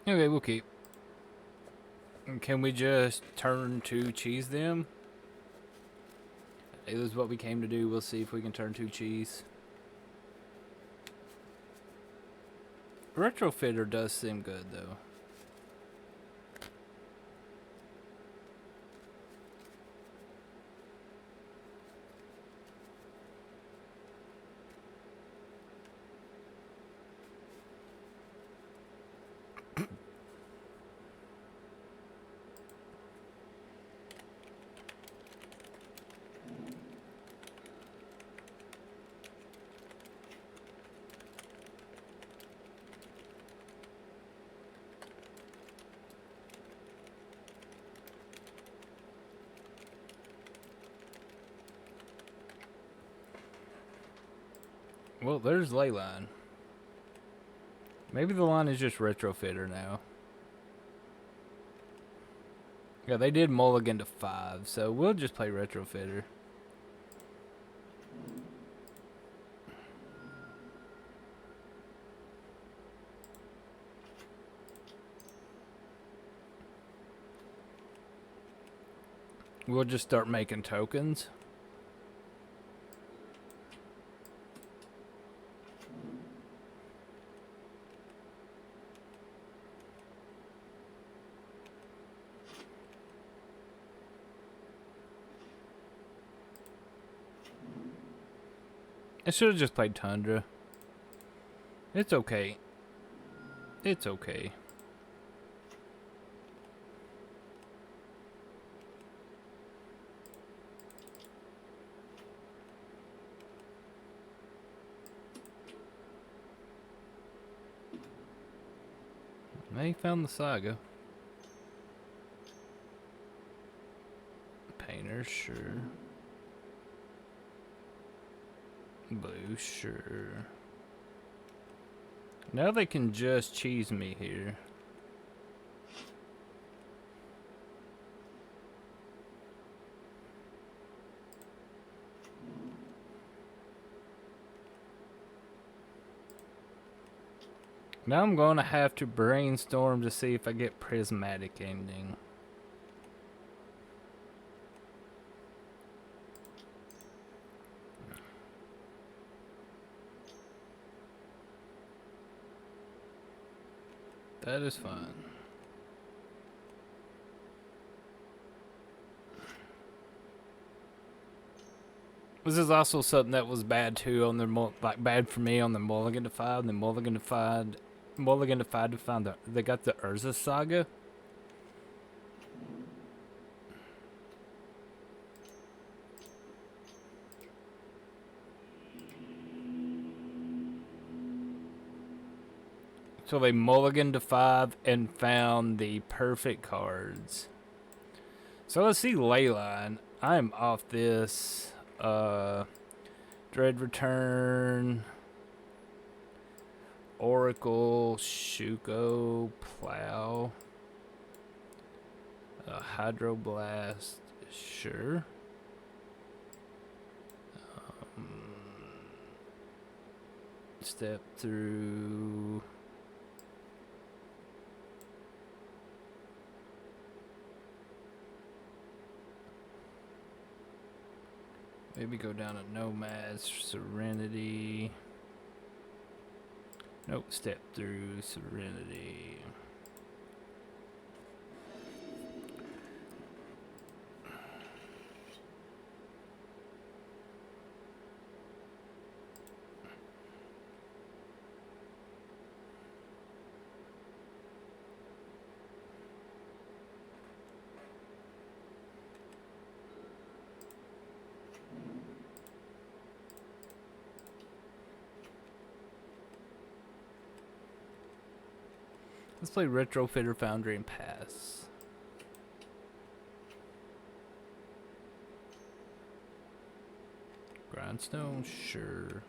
Okay, we'll keep. Can we just turn to cheese them? It was what we came to do. We'll see if we can turn to cheese. Retrofitter does seem good, though. Well, there's Leyline. Maybe the line is just Retrofitter now. Yeah, they did mulligan to 5, so we'll just play Retrofitter. We'll just start making tokens. I should have just played Tundra. It's okay. It's okay. They found the Saga. Painter, sure. Blue, sure. Now they can just cheese me here. Now I'm going to have to brainstorm to see if I get prismatic ending. That is fine. This is also something that was bad too on their like bad for me on the mulligan to 5, and then mulligan to 5 to find they got the Urza Saga. So they mulliganed to 5 and found the perfect cards. So let's see Leyline. I'm off this. Dread Return. Oracle. Shuko. Plow. Hydroblast. Sure. Step through. Maybe go down to Nomad's Serenity. Nope, step through Serenity. Let's play Retrofitter Foundry and pass. Grindstone, sure.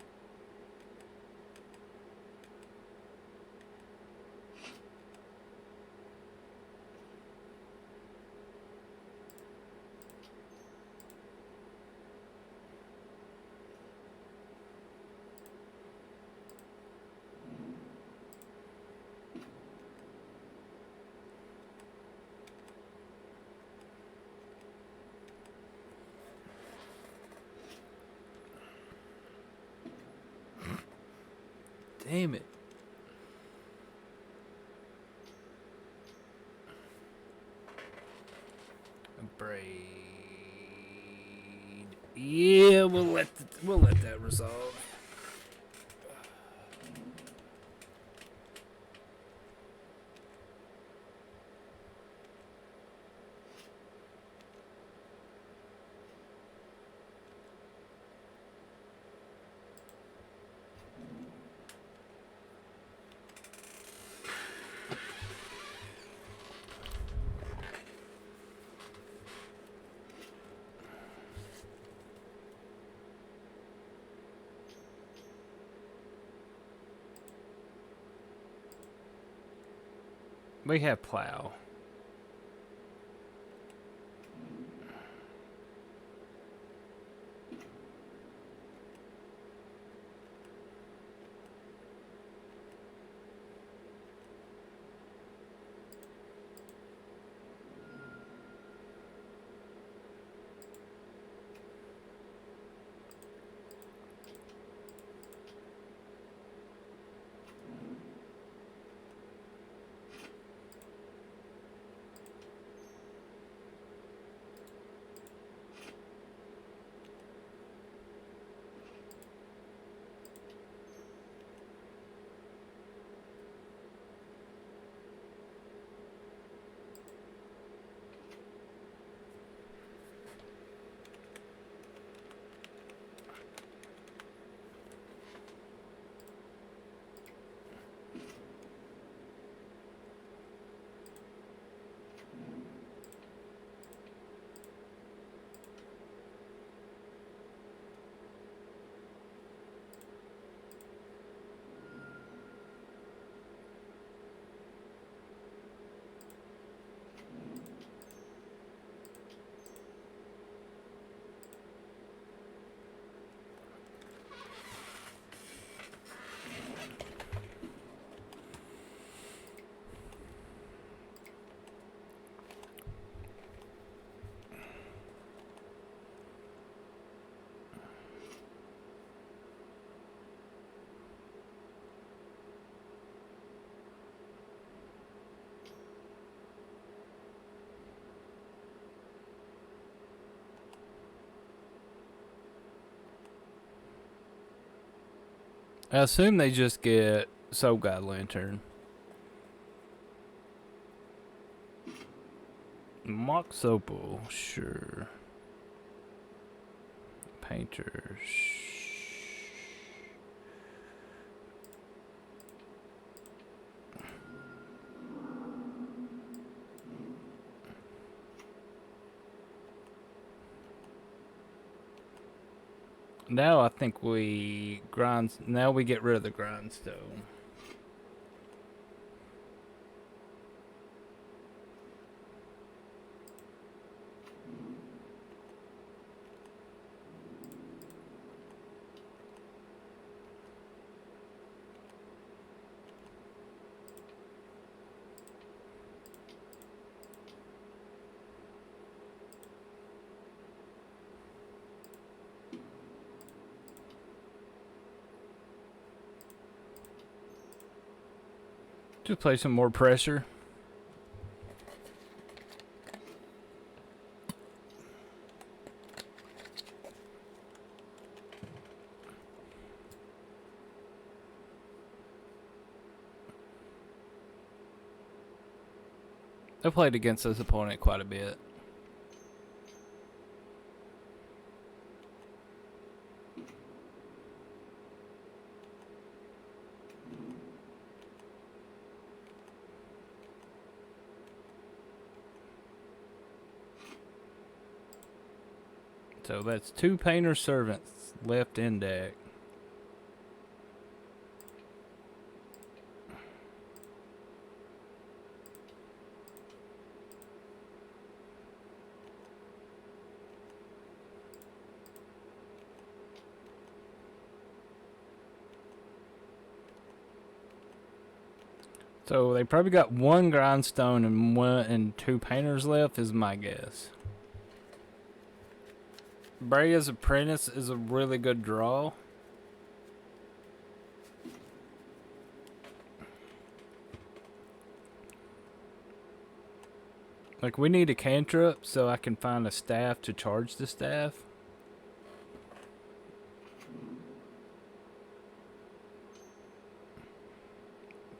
Damn it. Braid. Yeah, we'll let that resolve. We have Plow. I assume they just get Soul God Lantern. Mox Opal, sure. Painters. Now I think now we get rid of the grindstone. Just play some more pressure. I played against this opponent quite a bit. So that's 2 painter servants left in deck. So they probably got 1 grindstone and 2 painters left is my guess. Brea's Apprentice is a really good draw. Like, we need a cantrip so I can find a staff to charge the staff.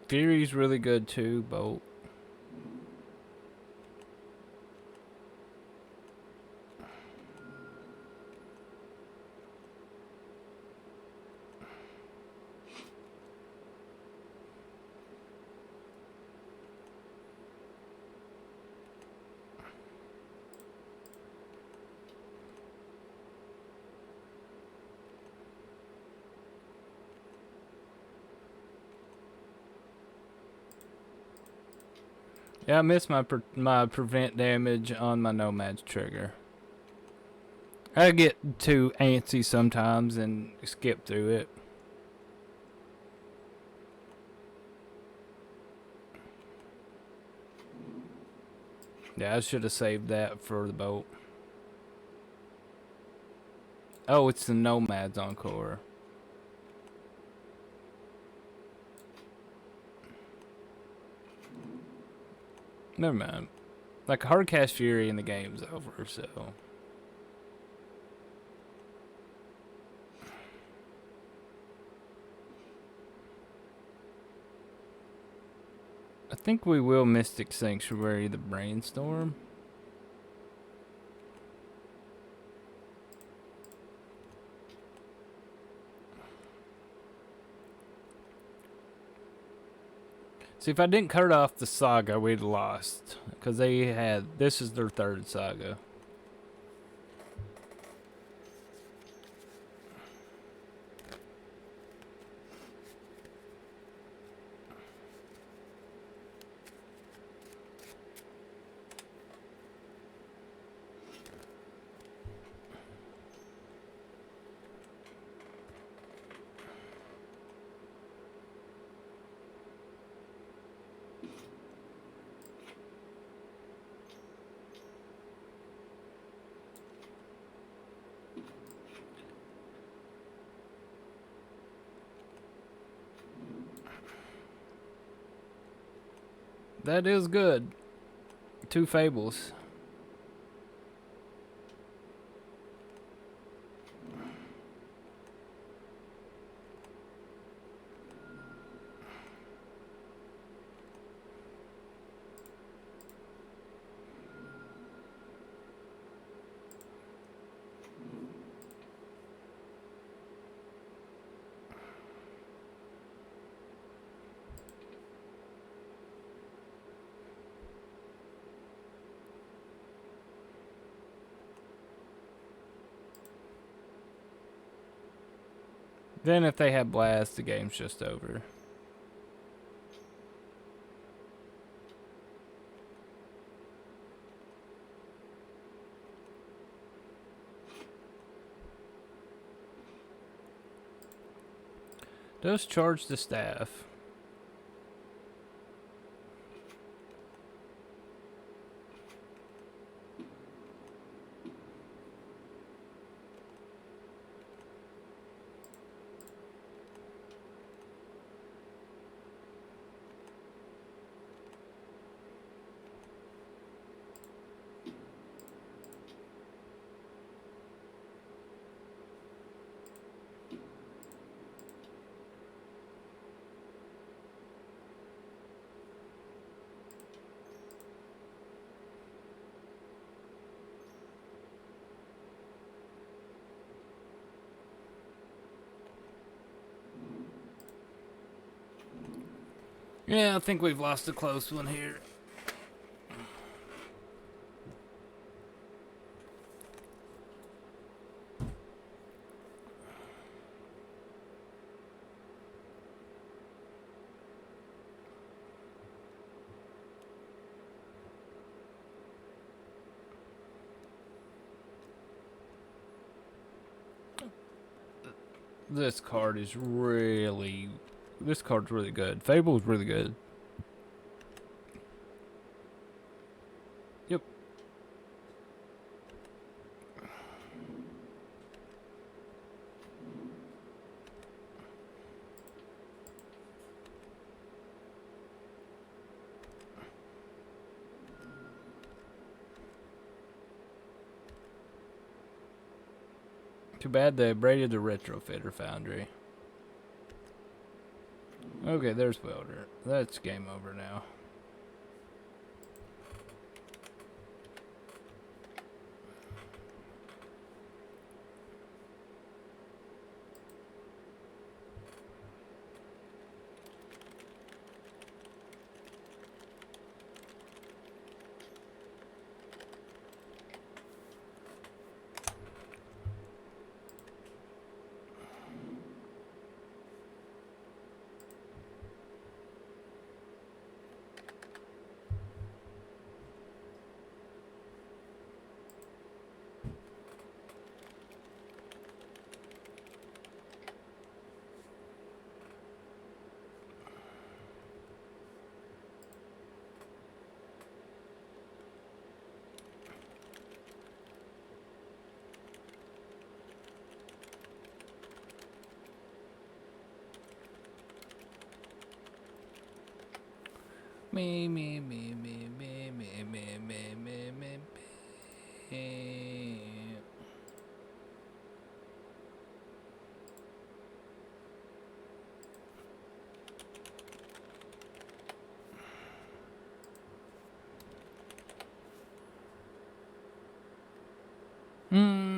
Fury's really good too, Bolt. Yeah, I missed my prevent damage on my Nomad's trigger. I get too antsy sometimes and skip through it. Yeah, I should have saved that for the boat. Oh, it's the Nomad's Encore. Never mind. Like, Hardcast Fury in the game's over, so... I think we will Mystic Sanctuary the Brainstorm. See, if I didn't cut off the saga, we'd lost. Because this is their 3rd saga. That is good. 2 Fables. Then if they have blast, the game's just over. Does charge the staff. Yeah, I think we've lost a close one here. This card's really good. Fable's really good. Yep. Too bad they braided the retrofitter foundry. Okay, there's welder. That's game over now. Me. Hmm.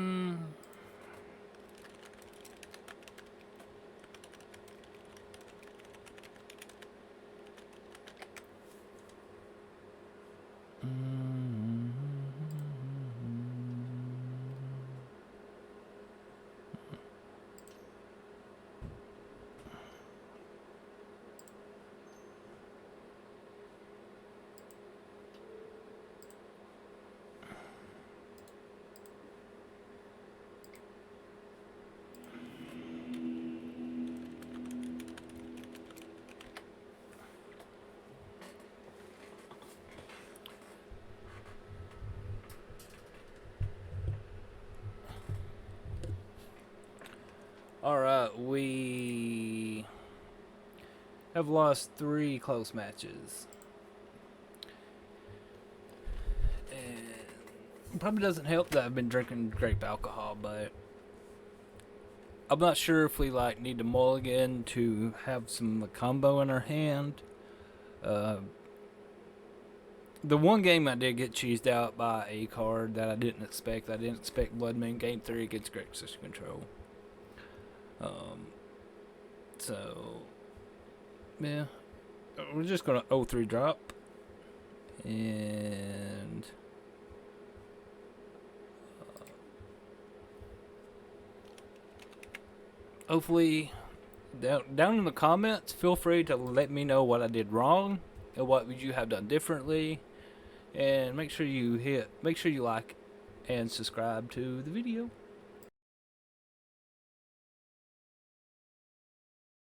Alright, we have lost 3 close matches. And probably doesn't help that I've been drinking grape alcohol, but I'm not sure if we need to mulligan to have some combo in our hand. The one game I did get cheesed out by a card that I didn't expect. I didn't expect Blood Moon Game 3 against Great System Control. So, yeah. We're just going to 0-3 drop. And hopefully, down in the comments, feel free to let me know what I did wrong and what would you have done differently. And make sure you like and subscribe to the video.